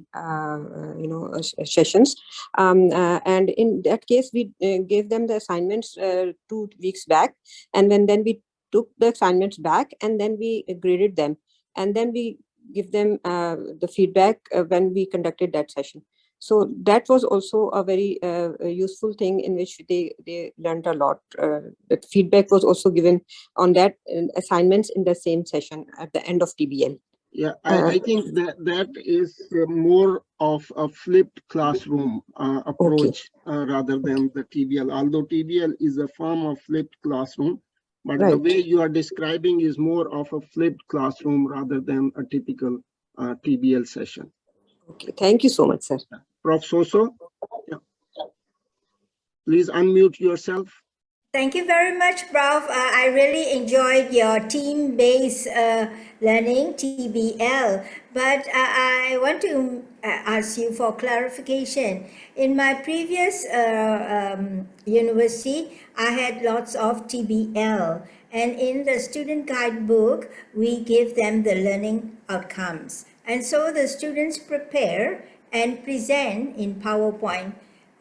sessions, and in that case, we gave them the assignments 2 weeks back, and then we took the assignments back, and then we graded them, and then we give them the feedback when we conducted that session. So that was also a very useful thing in which they learned a lot. The feedback was also given on that assignments in the same session at the end of TBL. Yeah, I think that is more of a flipped classroom approach rather than the TBL. Although TBL is a form of flipped classroom, but the way you are describing is more of a flipped classroom rather than a typical TBL session. Okay, thank you so much, sir. Prof. Soso, yeah. Please unmute yourself. Thank you very much, Prof. I really enjoyed your team-based learning, TBL. But I want to ask you for clarification. In my previous university, I had lots of TBL. And in the student guidebook, we give them the learning outcomes. And so the students prepare and present in PowerPoint.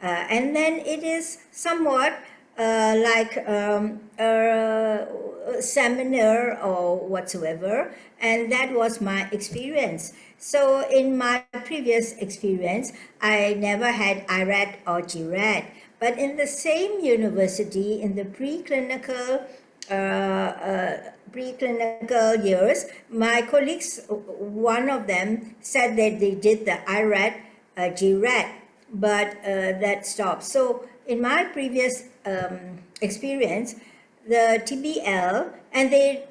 And then it is somewhat like a seminar or whatsoever, and that was my experience. So in my previous experience, I never had IRAD or GRAD, but in the same university, in the preclinical years, my colleagues, one of them said that they did the IRAD, GRAD, but that stopped. So in my previous experience, the TBL, and they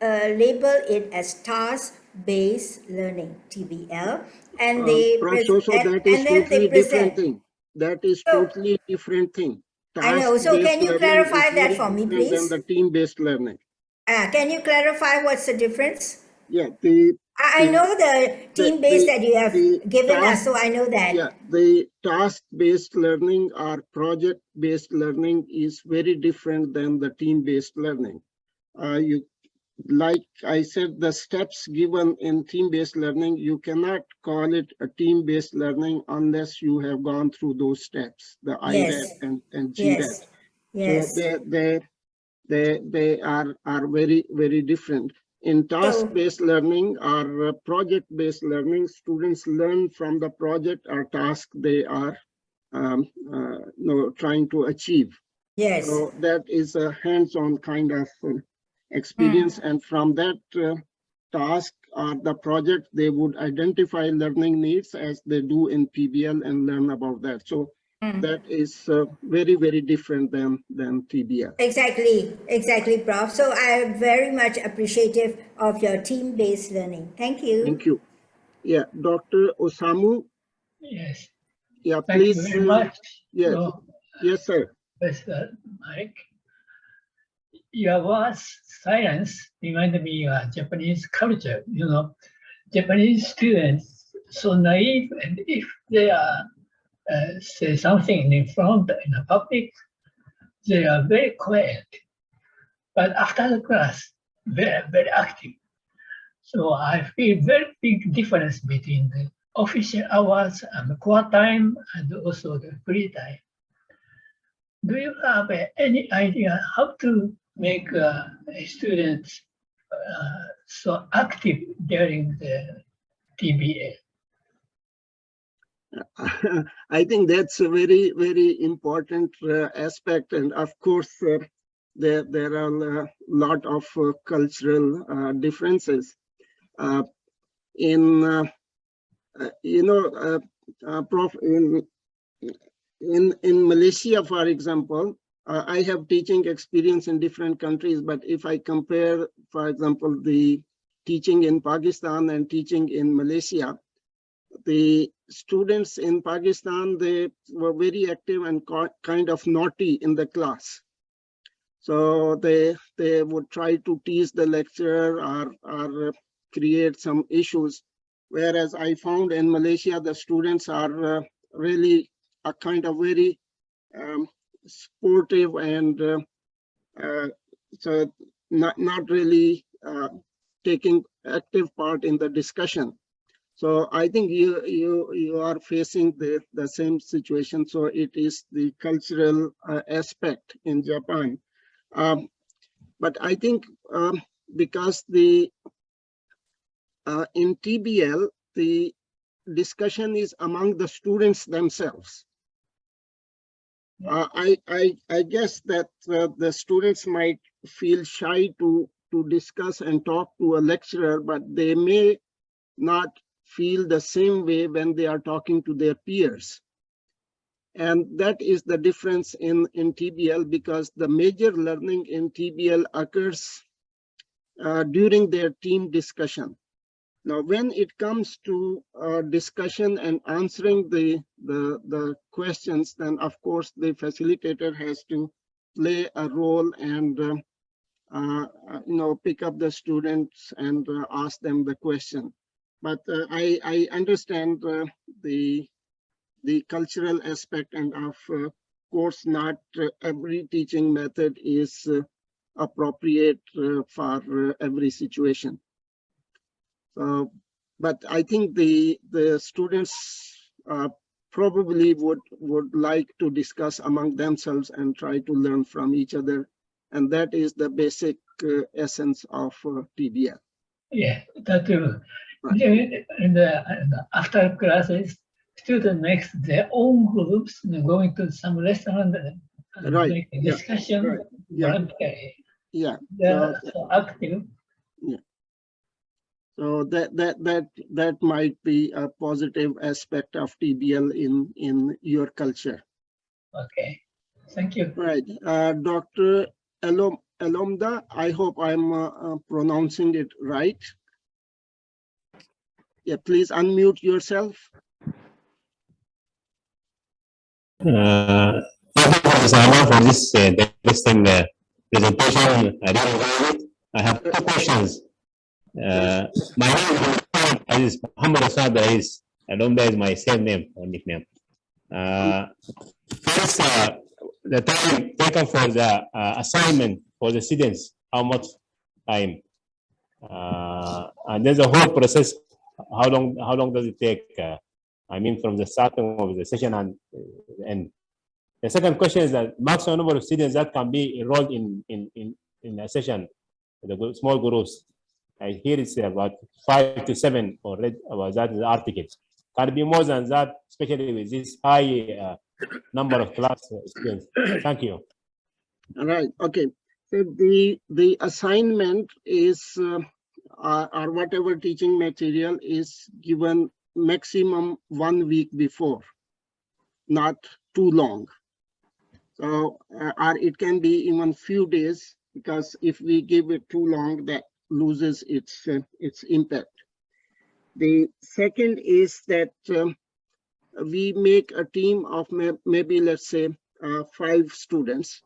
label it as task-based learning, TBL, and So that is and then they totally different present. thing. That is So totally different thing. I know. So Task-based can you learning clarify is that very for me, different than please? the team-based learning. Can you clarify what's the difference? Yeah, I know the team-based that you have the given task, us, so I know that. yeah, the task-based learning or project-based learning is very different than the team-based learning. Like I said, the steps given in team-based learning, you cannot call it a team-based learning unless you have gone through those steps, the IRAD Yes. and GRAD. Yes. So Yes. they are very, very different. In So task-based learning or project-based learning, students learn from the project or task they are trying to achieve. yes. So that is a hands-on kind of experience, and from that task or the project, they would identify learning needs as they do in PBL and learn about that. So that is very, very different than TBL. Exactly, Prof. So I am very much appreciative of your team-based learning. Thank you. Thank you. Yeah, Dr. Osamu. Yes. Yeah, Thank please. you very much. Yes, So, yes, sir. Mr. Mike, your words silence reminded me of Japanese culture. You know, Japanese students so naive, and if they are say something in front in the public, they are very quiet. But after the class, very active. So I feel very big difference between the official hours and the core time and also the free time. Do you have any idea how to make students so active during the TBA? I think that's a very, very important aspect. And of course, there are a lot of cultural differences. Prof, in Malaysia, for example, I have teaching experience in different countries, but if I compare, for example, the teaching in Pakistan and teaching in Malaysia, the students in Pakistan, they were very active and kind of naughty in the class. So they would try to tease the lecturer or create some issues. Whereas I found in Malaysia, the students are really a kind of very sportive and so not really taking active part in the discussion. So I think you are facing the same situation. So it is the cultural aspect in Japan. But I think because in TBL, the discussion is among the students themselves. I guess that the students might feel shy to discuss and talk to a lecturer, but they may not feel the same way when they are talking to their peers. And that is the difference in TBL, because the major learning in TBL occurs during their team discussion. Now, when it comes to discussion and answering the questions, then of course the facilitator has to play a role and pick up the students and ask them the question. But I understand the cultural aspect, and of course not every teaching method is appropriate for every situation. But I think the students probably would like to discuss among themselves and try to learn from each other. And that is the basic essence of TBL. Yeah, that too. Right. And after classes, students make their own groups, going to some restaurant and Right. make a Yeah. discussion. Right. Yeah. Voluntary. Yeah. They're so active. Yeah. So that might be a positive aspect of TBL in your culture. Okay, thank you. Right. Dr. Elomda, I hope I'm pronouncing it right. Yeah, please unmute yourself. Thank you, Simon, for this interesting presentation. I really enjoyed it. I have 2 questions. My name is Muhammad Asad Rais. Alumda is my same name or nickname. First, the time taken for the assignment for the students, how much time? And then the whole process, how long does it take? I mean, from the starting of the session and the end. The second question is that maximum number of students that can be enrolled in a session, the small groups. I hear it's about 5 to 7 or read about that in the article. Can it be more than that, especially with this high number of class students? Thank you. All right. Okay. So the assignment is or whatever teaching material is given maximum 1 week before, not too long. So or it can be even few days, because if we give it too long, that loses its impact. The second is that we make a team of maybe, let's say, 5 students.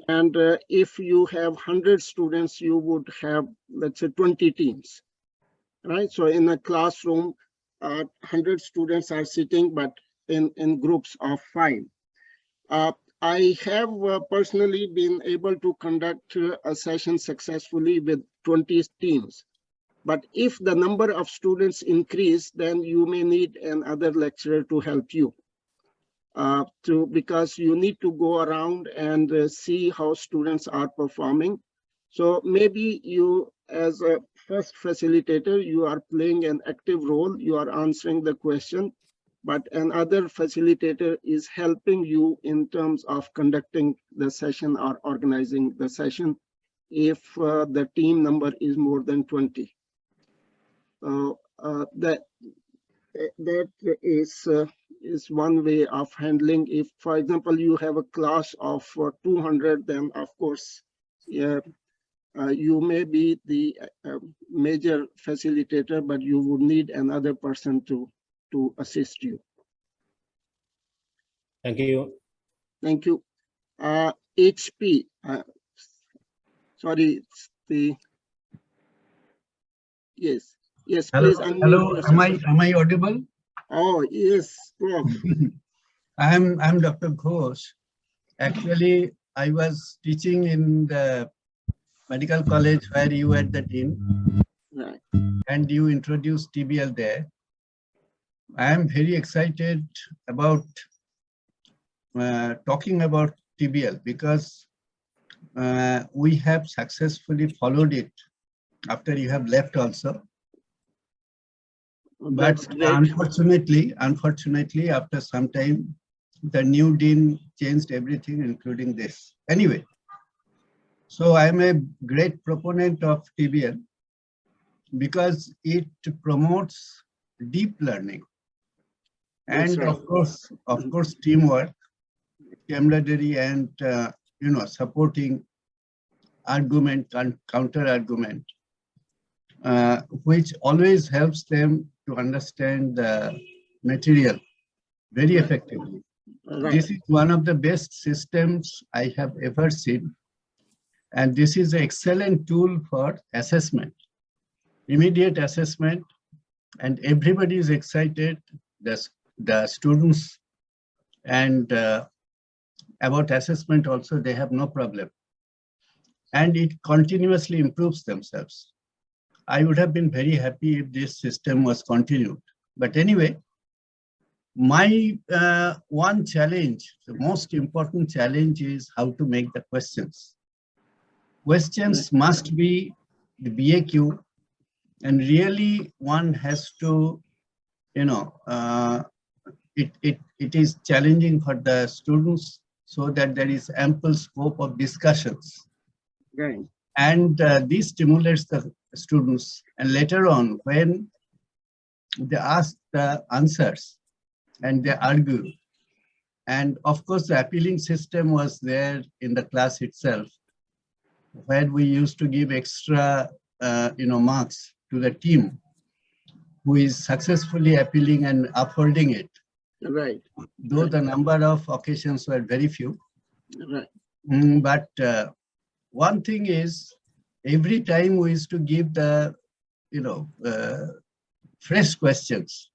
And if you have 100 students, you would have, let's say, 20 teams, right? So in a classroom, 100 students are sitting, but in groups of 5. I have personally been able to conduct a session successfully with 20 teams. But if the number of students increase, then you may need another lecturer to help you. Because you need to go around and see how students are performing. So maybe you, as a first facilitator, you are playing an active role, you are answering the question, but another facilitator is helping you in terms of conducting the session or organizing the session if the team number is more than 20. That is one way of handling. If, for example, you have a class of 200, then of course, you may be the major facilitator, but you would need another person to assist you. Thank you. Thank you. HP, sorry, yes, Hello, please unmute hello. yourself. Am I audible? Oh, yes, Prof. I'm Dr. Ghosh. Actually, I was teaching in the medical college where you were the dean, Right. and you introduced TBL there. I am very excited about talking about TBL because we have successfully followed it after you have left also. But unfortunately, after some time, the new dean changed everything, including this. Anyway, so I'm a great proponent of TBL because it promotes deep learning, and right. of course, teamwork, camaraderie, and supporting argument and counter argument, which always helps them to understand the material very effectively. Right. This is one of the best systems I have ever seen. And this is an excellent tool for assessment, immediate assessment, and everybody is excited, the students, and about assessment also, they have no problem. And it continuously improves themselves. I would have been very happy if this system was continued. But anyway, My one challenge, the most important challenge is how to make the questions. Questions must be the BAQ, and really one has to, it is challenging for the students so that there is ample scope of discussions. Right. And this stimulates the students. And later on, when they ask the answers and they argue, and of course, the appealing system was there in the class itself, where we used to give extra, marks to the team who is successfully appealing and upholding it. Right. Though the number of occasions were very few. Right. But one thing is, every time we used to give the, fresh questions.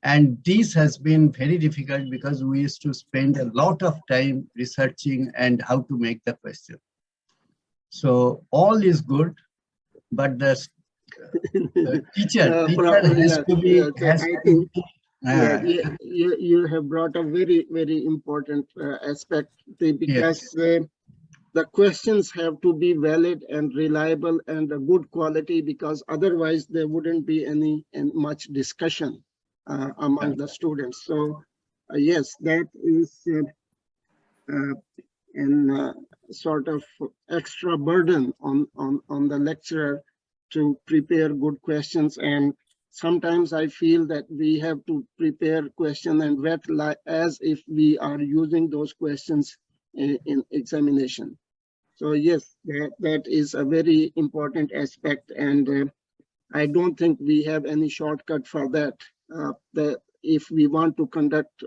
And this has been very difficult because we used to spend a lot of time researching and how to make the question. So all is good, but the teacher has to be, you have brought a very, very important aspect, because the questions have to be valid and reliable and a good quality, because otherwise there wouldn't be any much discussion among the students. So yes, that is sort of extra burden on the lecturer to prepare good questions. And sometimes I feel that we have to prepare question and vet as if we are using those questions in examination. So yes, that is a very important aspect, and I don't think we have any shortcut for that. If we want to conduct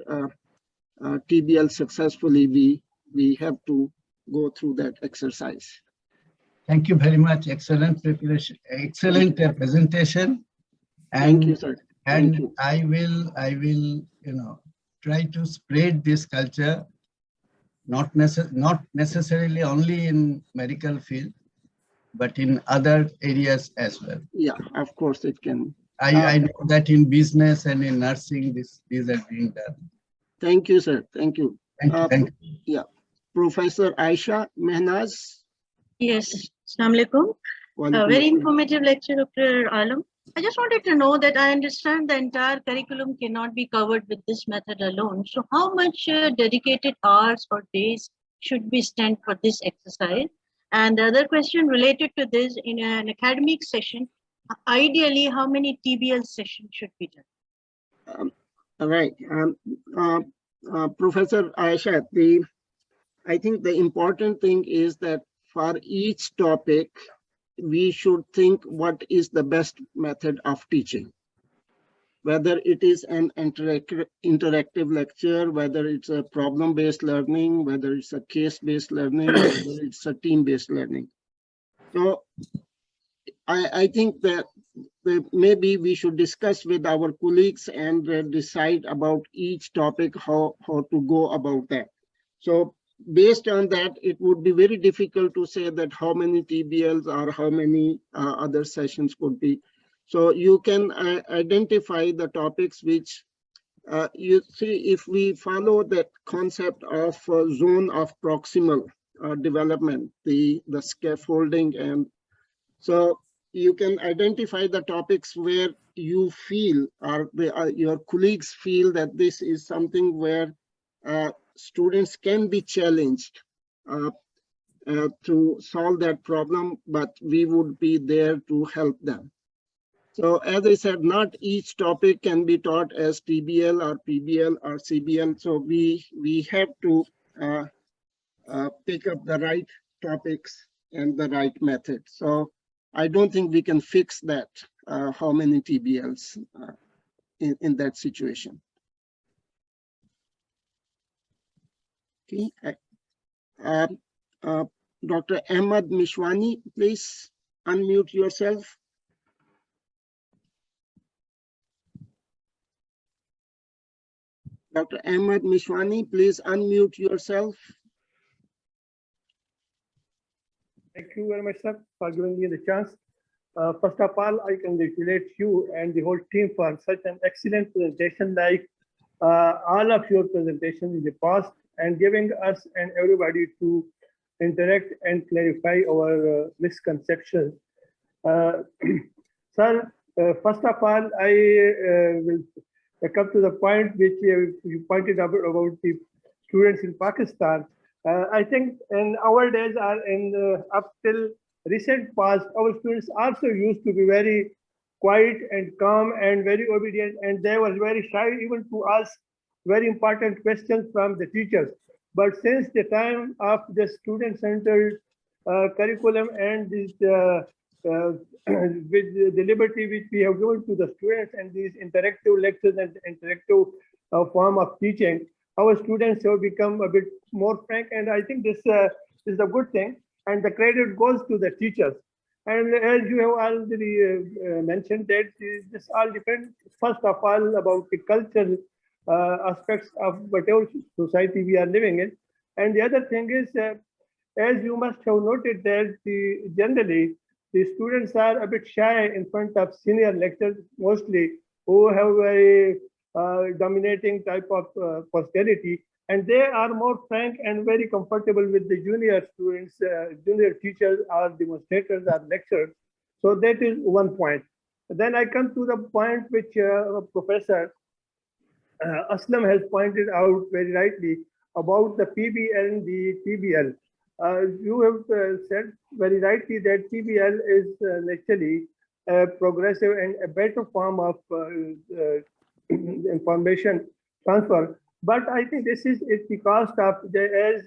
TBL successfully, we have to go through that exercise. Thank you very much. Excellent preparation, excellent presentation. And, thank you, sir. And I will, try to spread this culture, not necessarily only in medical field, but in other areas as well. Yeah, of course it can. I know that in business and in nursing, these are being done. Thank you, sir. Thank you. Thank you. Yeah, Professor Aisha Mehnaz. Yes, Assalamu alaikum. Very informative lecture, Dr. Alam. I just wanted to know that I understand the entire curriculum cannot be covered with this method alone. So how much dedicated hours or days should be spent for this exercise? And the other question related to this, in an academic session, ideally, how many TBL sessions should be done? All right. Professor Aisha, I think the important thing is that for each topic, we should think what is the best method of teaching. Whether it is an interactive lecture, whether it's a problem-based learning, whether it's a case-based learning, whether it's a team-based learning. So I think that maybe we should discuss with our colleagues and decide about each topic, how to go about that. So based on that, it would be very difficult to say that how many TBLs or how many other sessions could be. So you can identify the topics which you see, if we follow that concept of zone of proximal development, the scaffolding, and so you can identify the topics where you feel or your colleagues feel that this is something where students can be challenged to solve that problem, but we would be there to help them. So as I said, not each topic can be taught as TBL or PBL or CBL. So we have to pick up the right topics and the right method. So I don't think we can fix that, how many TBLs in that situation. Okay. Dr. Ahmad Mishwani, please unmute yourself. Dr. Ahmad Mishwani, please unmute yourself. Thank you very much, sir, for giving me the chance. First of all, I congratulate you and the whole team for such an excellent presentation. Like all of your presentations in the past and giving us and everybody to interact and clarify our misconceptions. Sir, first of all, I will come to the point which you pointed out about the students in Pakistan. I think in our days or in up till recent past, our students also used to be very quiet and calm and very obedient, and they were very shy even to ask very important questions from the teachers. But since the time of the student-centered curriculum and this with the liberty which we have given to the students and these interactive lectures and interactive form of teaching, our students have become a bit more frank, and I think this is a good thing, and the credit goes to the teachers. And as you have already mentioned, that this all depends, first of all, about the cultural aspects of whatever society we are living in. And the other thing is, as you must have noted that generally, the students are a bit shy in front of senior lecturers, mostly, who have very dominating type of personality, and they are more frank and very comfortable with the junior students, junior teachers or demonstrators or lecturers. So that is one point. Then I come to the point which Professor Aslam has pointed out very rightly about the PB and the Pbl. You have said very rightly that Pbl is actually a progressive and a better form of information transfer. But I think this is at the cost of, as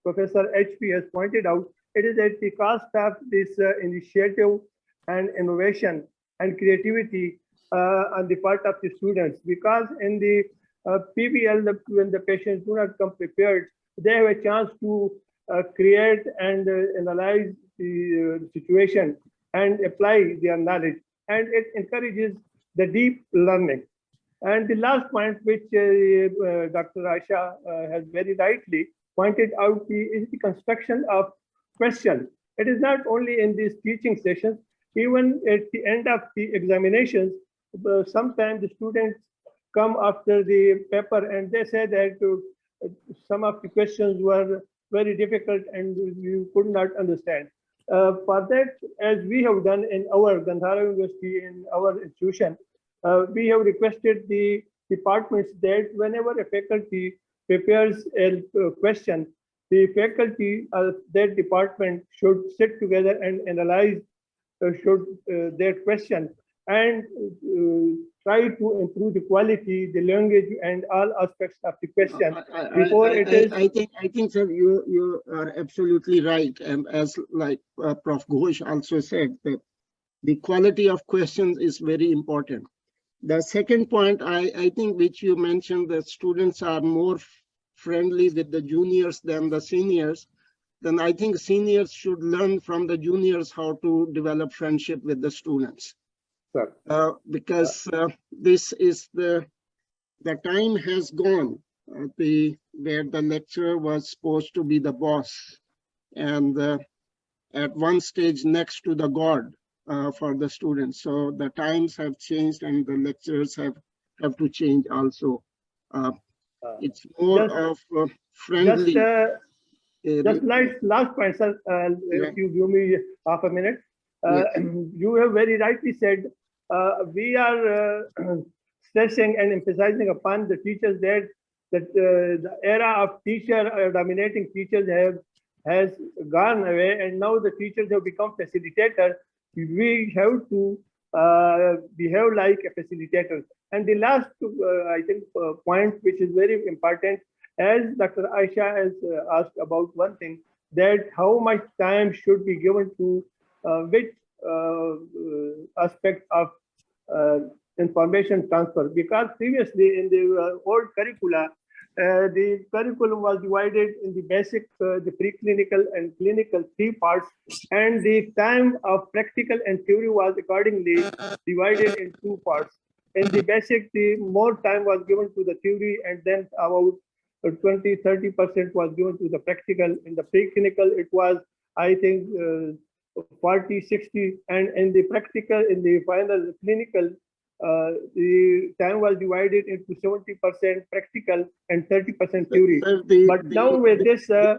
Professor HP has pointed out, it is at the cost of this initiative and innovation and creativity on the part of the students. Because in the PBL, when the patients do not come prepared, they have a chance to create and analyze the situation and apply their knowledge. And it encourages the deep learning. And the last point, which Dr. Aisha has very rightly pointed out, is the construction of questions. It is not only in these teaching sessions, even at the end of the examinations, sometimes the students come after the paper and they say that some of the questions were very difficult and you could not understand. For that, as we have done in our Gandhara University, in our institution, we have requested the departments that whenever a faculty prepares a question, the faculty of that department should sit together and analyze their question and try to improve the quality, the language, and all aspects of the question before it is. I think, sir, you are absolutely right. And as like Prof. Ghosh also said, that the quality of questions is very important. The second point, I think, which you mentioned, that students are more friendly with the juniors than the seniors, then I think seniors should learn from the juniors how to develop friendship with the students. Because this is the time has gone, where the lecturer was supposed to be the boss and at one stage next to the God. For the students. So the times have changed and the lecturers have to change also. It's more of friendly. Just last point, sir, if you give me half a minute. You have very rightly said, we are stressing and emphasizing upon the teachers that the era of dominating teachers has gone away, and now the teachers have become facilitators. We have to behave like a facilitator. And the last, I think, point, which is very important, as Dr. Aisha has asked about one thing, that how much time should be given to which aspect of information transfer. Because previously in the old curricula, the curriculum was divided in the basic, the preclinical and clinical 3 parts, and the time of practical and theory was accordingly divided in 2 parts. In the basic, the more time was given to the theory, and then about 20–30% was given to the practical. In the preclinical, it was, I think, 40–60, and in the practical, in the final clinical the time was divided into 70% practical and 30% theory. But now with this small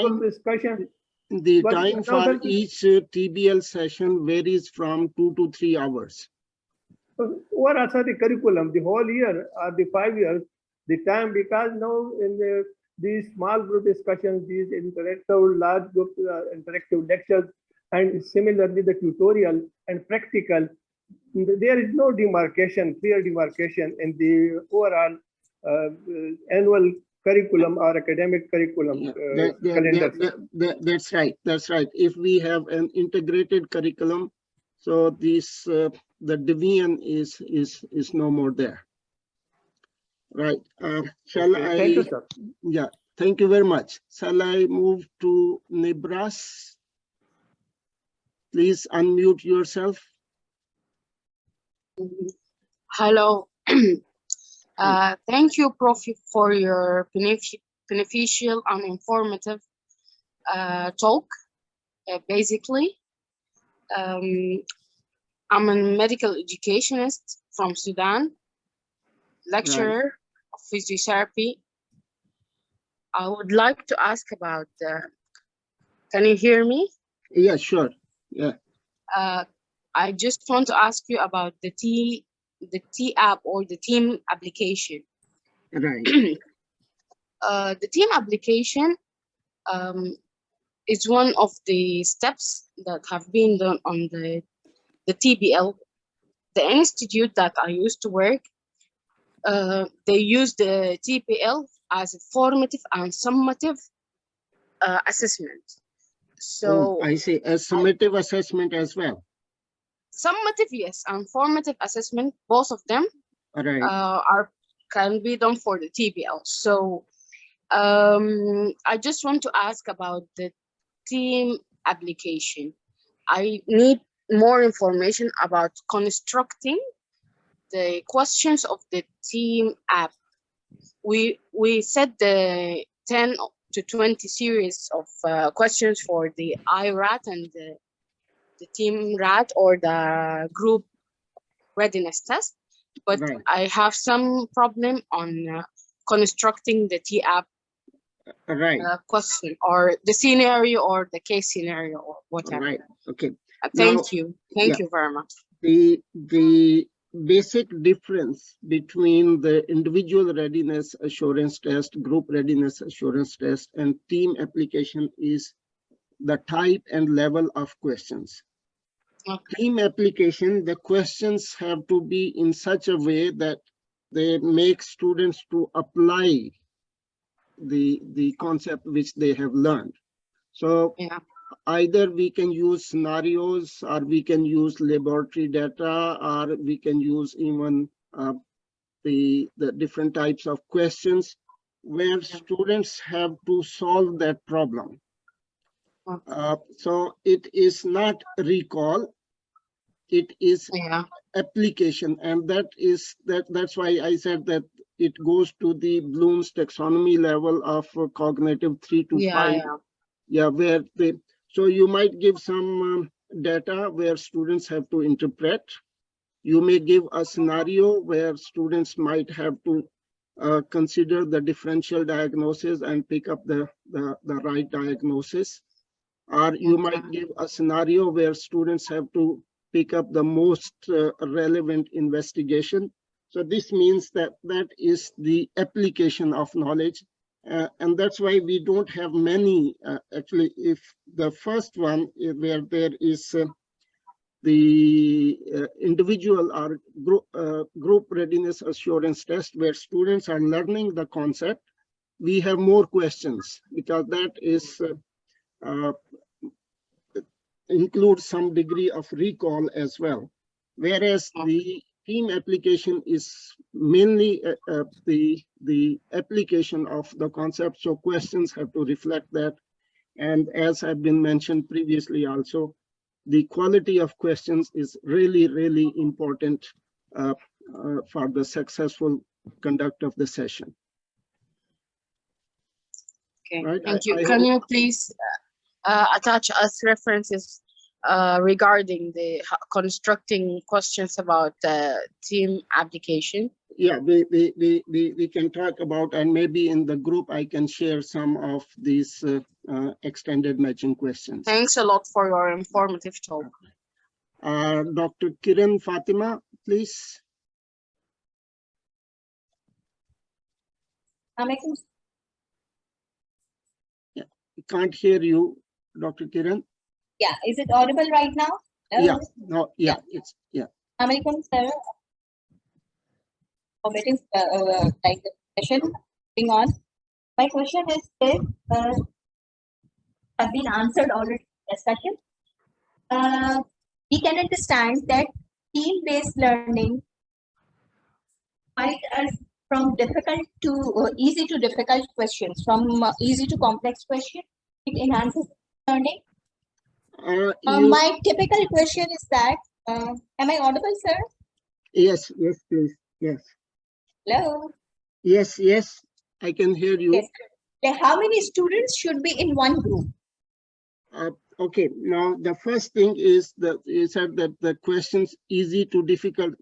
group discussion, the time for each TBL session varies from 2 to 3 hours. What are the curriculum, the whole year or the 5 years, the time, because now in these small group discussions, these interactive, large group interactive lectures, and similarly the tutorial and practical, there is no demarcation, clear demarcation in the overall annual curriculum or academic curriculum calendar. That's right. That's right. If we have an integrated curriculum, so this the division is no more there. Right. Shall I? Thank you, sir. Yeah. Thank you very much. Shall I move to Nibras? Please unmute yourself. Hello. Thank you, Prof, for your beneficial and informative talk. Basically, I'm a medical educationist from Sudan, lecturer of physiotherapy. I would like to ask about, can you hear me? Yeah, sure. Yeah. I just want to ask you about the T app or the team application. Right. The team application is one of the steps that have been done on the TBL. The institute that I used to work, they use the TBL as a formative and summative assessment. So I see, a summative assessment as well. Summative, yes, and formative assessment, both of them can be done for the TBL. So I just want to ask about the team application. I need more information about constructing the questions of the team app. We set the 10 to 20 series of questions for the IRAT and the team RAT or the group readiness test, but I have some problem on constructing the T app question or the scenario or the case scenario or whatever. Right. Okay. Thank you. Thank you very much. The basic difference between the individual readiness assurance test, group readiness assurance test, and team application is the type and level of questions. Team application, the questions have to be in such a way that they make students to apply the concept which they have learned. So either we can use scenarios, or we can use laboratory data, or we can use even the different types of questions where students have to solve that problem. So it is not recall, it is application, and that's why I said that it goes to the Bloom's taxonomy level of cognitive 3 to 5. Where so you might give some data where students have to interpret. You may give a scenario where students might have to consider the differential diagnosis and pick up the right diagnosis. Or you might give a scenario where students have to pick up the most relevant investigation. So this means that is the application of knowledge. And that's why we don't have many, actually, if the first one where there is the individual or group readiness assurance test where students are learning the concept, we have more questions because that is includes some degree of recall as well. Whereas the team application is mainly the application of the concept, so questions have to reflect that. And as have been mentioned previously also, the quality of questions is really, really important for the successful conduct of the session. Okay, thank you. Can you please attach us references regarding the constructing questions about team application? Yeah, we can talk about, and maybe in the group I can share some of these extended matching questions. Thanks a lot for your informative talk. Dr. Kiran Fatima, please. Yeah, we can't hear you, Dr. Kiran. Yeah, is it audible right now? Yeah, no, yeah, it's, yeah. Assalamualaikum, sir. For waiting, like the session going on. My question is if have been answered already in the session. We can understand that team-based learning might from difficult to easy to difficult questions, from easy to complex questions. It enhances learning. My typical question is that, am I audible, sir? Yes, yes, please, yes. Hello? Yes, yes, I can hear you. Yes. Like how many students should be in one group? Okay, now the first thing is that you said that the questions easy to difficult.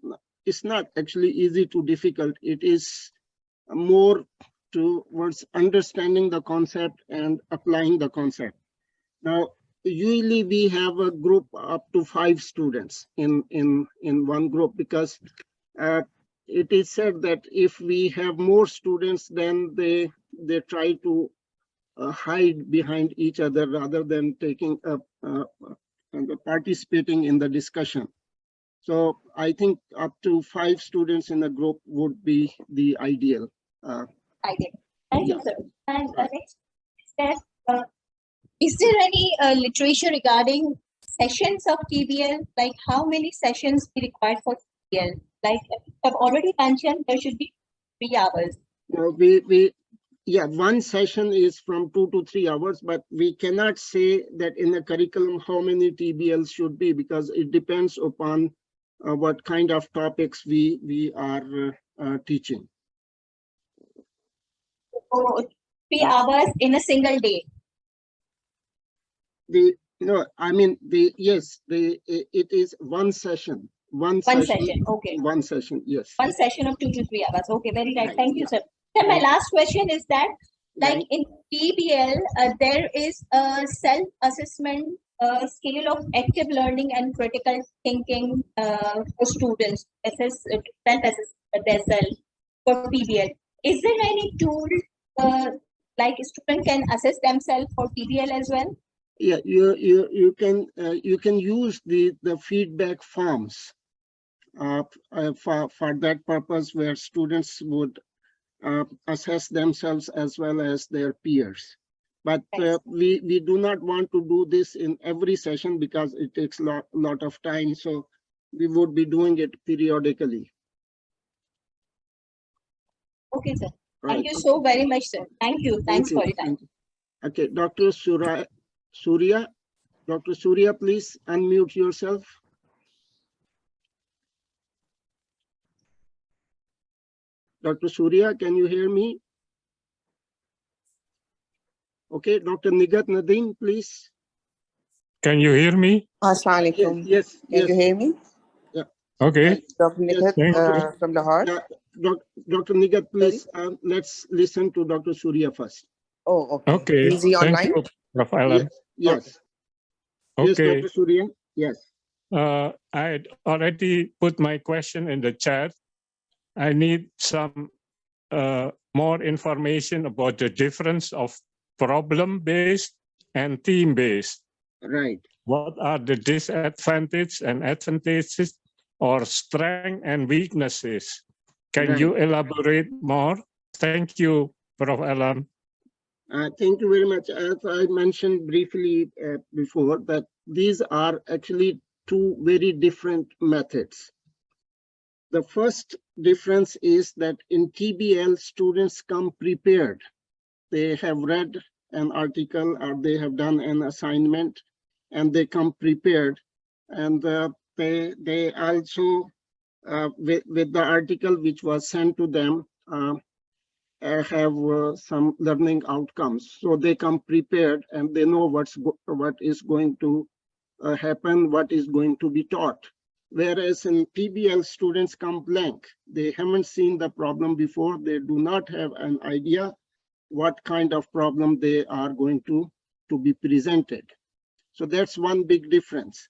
It's not actually easy to difficult. It is more towards understanding the concept and applying the concept. Now, usually we have a group up to 5 students in one group, because it is said that if we have more students, then they try to hide behind each other rather than taking up and participating in the discussion. So I think up to 5 students in a group would be the ideal. Ideal. Thank you, sir. And next step, is there any literature regarding sessions of TBL? Like how many sessions be required for TBL? Like I've already mentioned, there should be 3 hours. Yeah, one session is from 2 to 3 hours, but we cannot say that in the curriculum how many TBLs should be, because it depends upon what kind of topics we are teaching. So 3 hours in a single day. No, I mean it is one session. One session. Okay. One session, yes. One session of 2 to 3 hours. Okay, very right. Thank you, sir. Then my last question is that, like in PBL, there is a self-assessment scale of active learning and critical thinking for students. Self-assessment themselves for PBL. Is there any tool like a student can assess themselves for PBL as well? Yeah, you can use the feedback forms for that purpose, where students would assess themselves as well as their peers. But we do not want to do this in every session because it takes a lot of time. So we would be doing it periodically. Okay, sir. Thank you so very much, sir. Thank you. Thanks for your time. Okay, Dr. Surya. Dr. Surya, please unmute yourself. Dr. Surya, can you hear me? Okay, Dr. Nigat Nadeem, please. Can you hear me? Assalamualaikum. Yes. Can you hear me? Yeah. Okay. Dr. Nigat from Lahore. Dr. Nigat, please, let's listen to Dr. Surya first. Oh, okay. Okay. Is he online? Thank you, Prof. Alan. Yes. Okay. Yes, Dr. Surya. Yes. I had already put my question in the chat. I need some more information about the difference of problem-based and team-based. Right. What are the disadvantages and advantages, or strengths and weaknesses? Can you elaborate more? Thank you, Prof. Alan. Thank you very much. As I mentioned briefly before, that these are actually 2 very different methods. The first difference is that in TBL, students come prepared. They have read an article or they have done an assignment and they come prepared. And they also, with the article which was sent to them, have some learning outcomes. So they come prepared and they know what is going to happen, what is going to be taught. Whereas in PBL, students come blank. They haven't seen the problem before. They do not have an idea what kind of problem they are going to be presented. So that's one big difference.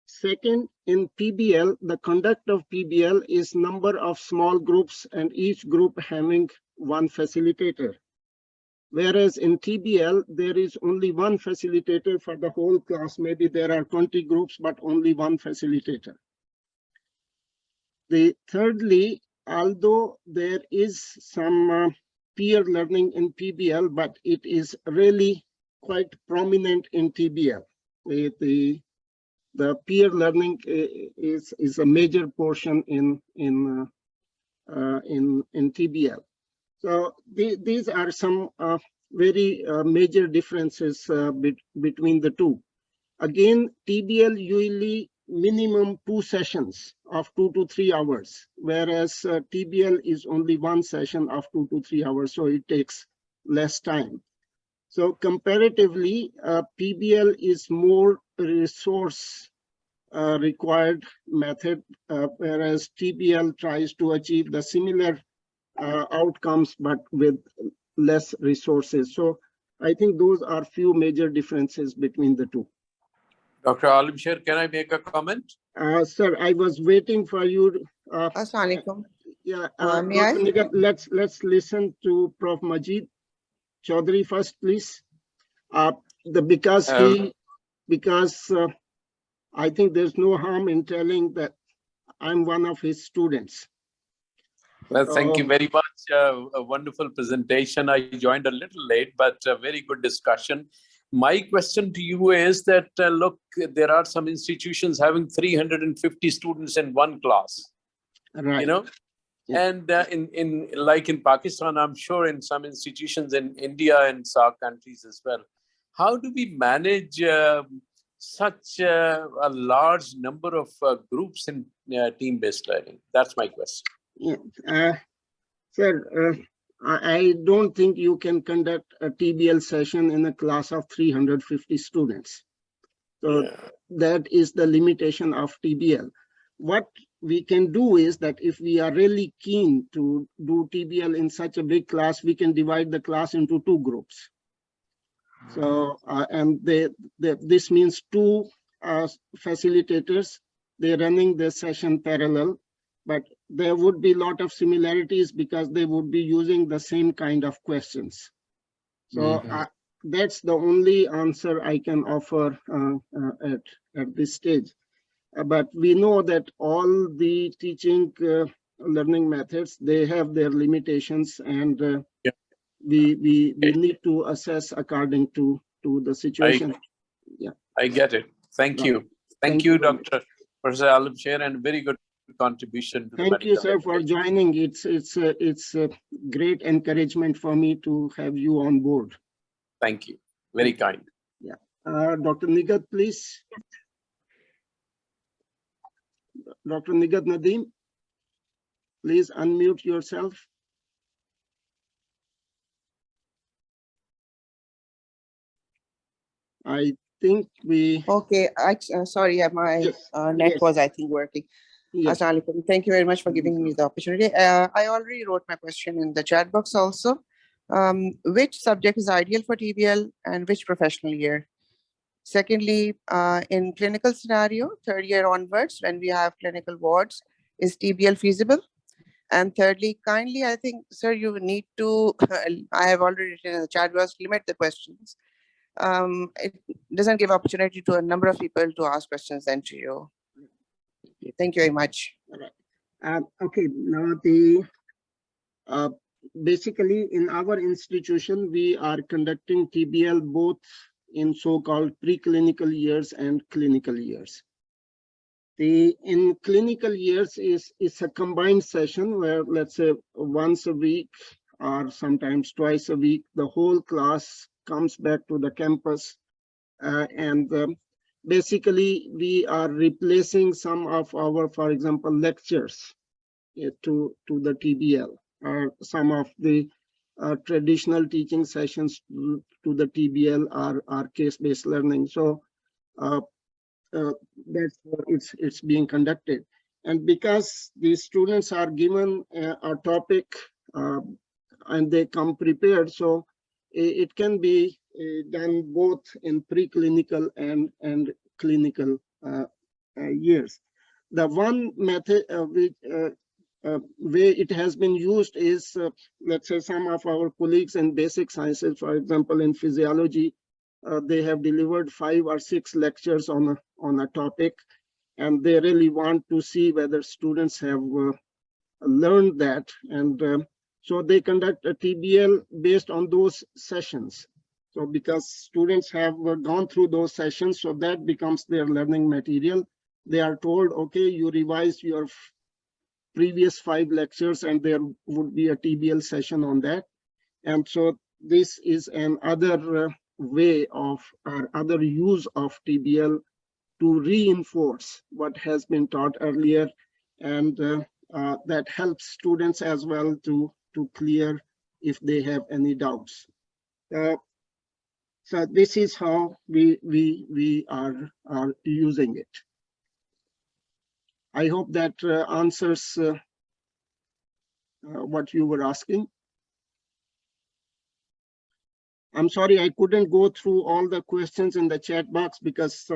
Second, in PBL, the conduct of PBL is number of small groups and each group having one facilitator. Whereas in TBL, there is only one facilitator for the whole class. Maybe there are 20 groups, but only one facilitator. Thirdly, although there is some peer learning in PBL, but it is really quite prominent in TBL. The peer learning is a major portion in TBL. So these are some very major differences between the two. Again, TBL usually minimum 2 sessions of 2 to 3 hours, whereas TBL is only 1 session of 2 to 3 hours, so it takes less time. So comparatively, PBL is more resource required method, whereas TBL tries to achieve the similar outcomes, but with less resources. So I think those are few major differences between the two. Dr. Alimsher, can I make a comment? Sir, I was waiting for you. Assalamualaikum. Yeah, May I? Dr. Nigat, let's listen to Prof. Majid Chaudhary first, please. Because I think there's no harm in telling that I'm one of his students. Well, thank you very much. A wonderful presentation. I joined a little late, but a very good discussion. My question to you is that, look, there are some institutions having 350 students in one class, right. You know, yeah. And like in Pakistan, I'm sure in some institutions in India and SAARC countries as well. How do we manage such a large number of groups in team-based learning? That's my question. Yeah. Sir, I don't think you can conduct a TBL session in a class of 350 students. So that is the limitation of TBL. What we can do is that if we are really keen to do TBL in such a big class, we can divide the class into 2 groups. So, and this means 2 facilitators, they're running the session parallel, but there would be a lot of similarities because they would be using the same kind of questions. So that's the only answer I can offer at this stage. But we know that all the teaching learning methods, they have their limitations, and we need to assess according to the situation. I get it. Thank you. Thank you, Dr. Professor Alimsher, and very good contribution to the Thank you, sir, for joining. It's a great encouragement for me to have you on board. Thank you. Very kind. Yeah. Dr. Nigat, please. Dr. Nigat Nadeem, please unmute yourself. I think we... Okay, sorry, my net was, I think, working. Yes. Assalamualaikum. Thank you very much for giving me the opportunity. I already wrote my question in the chat box also. Which subject is ideal for TBL and which professional year? Secondly, in clinical scenario, 3rd year onwards, when we have clinical wards, is TBL feasible? And thirdly, kindly, I think, sir, you need to, I have already written in the chat box, limit the questions. It doesn't give opportunity to a number of people to ask questions then to you. Thank you very much. Okay, now basically in our institution, we are conducting TBL both in so-called preclinical years and clinical years. In clinical years is a combined session where, let's say, once a week or sometimes twice a week, the whole class comes back to the campus, and basically we are replacing some of our, for example, lectures to the TBL, or some of the traditional teaching sessions to the TBL are case-based learning. So that's how it's being conducted. And because the students are given a topic and they come prepared, so it can be done both in preclinical and clinical years. The one method way it has been used is, let's say, some of our colleagues in basic sciences, for example, in physiology, they have delivered 5 or 6 lectures on a topic, and they really want to see whether students have learned that. And so they conduct a TBL based on those sessions. So because students have gone through those sessions, so that becomes their learning material. They are told, okay, you revised your previous 5 lectures and there would be a TBL session on that. And so this is another way of, or other use of TBL to reinforce what has been taught earlier, and that helps students as well to clear if they have any doubts. So this is how we are using it. I hope that answers what you were asking. I'm sorry, I couldn't go through all the questions in the chat box because.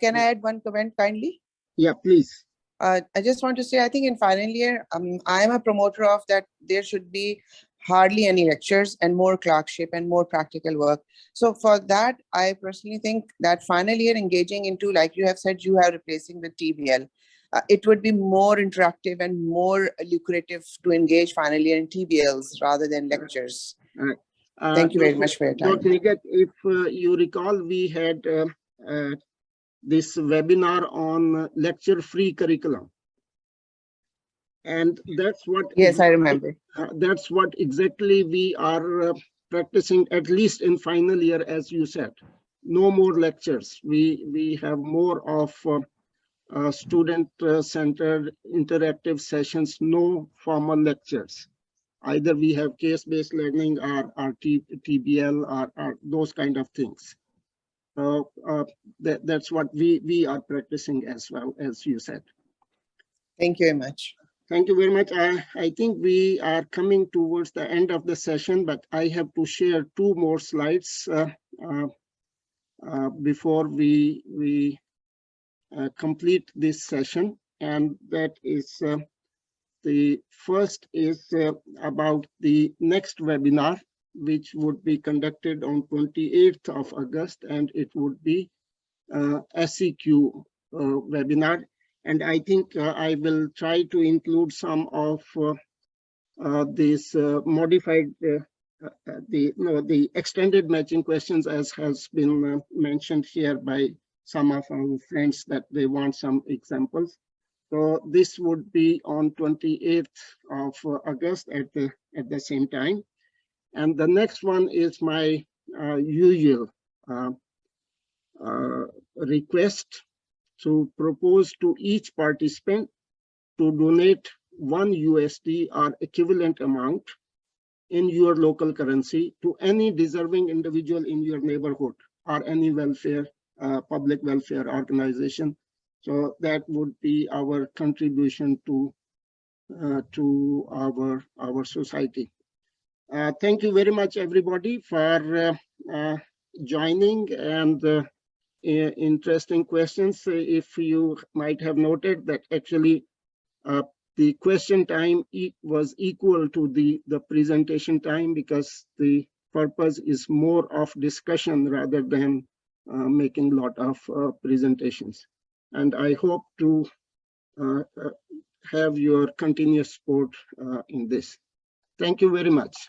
Can I add one comment kindly? Yeah, please. I just want to say, I think in final year, I am a promoter of that there should be hardly any lectures and more clerkship and more practical work. So for that, I personally think that final year engaging into, like you have said, you are replacing with TBL. It would be more interactive and more lucrative to engage final year in TBLs rather than lectures. Thank you very much for your time. Dr. Nigat, if you recall, we had this webinar on lecture-free curriculum. And that's what— Yes, I remember. That's what exactly we are practicing, at least in final year, as you said. No more lectures. We have more of student-centered interactive sessions, no formal lectures. Either we have case-based learning or TBL or those kind of things. That's what we are practicing as well, as you said. Thank you very much. Thank you very much. I think we are coming towards the end of the session, but I have to share 2 more slides before we complete this session. And that is the first is about the next webinar, which would be conducted on 28th of August, and it would be SEQ webinar. And I think I will try to include some of these modified, the extended matching questions, as has been mentioned here by some of our friends that they want some examples. So this would be on 28th of August at the same time. And the next one is my usual request to propose to each participant to donate $1 USD or equivalent amount in your local currency to any deserving individual in your neighborhood or any welfare, public welfare organization. So that would be our contribution to our society. Thank you very much, everybody, for joining and interesting questions. If you might have noted that actually the question time was equal to the presentation time, because the purpose is more of discussion rather than making a lot of presentations. And I hope to have your continuous support in this. Thank you very much.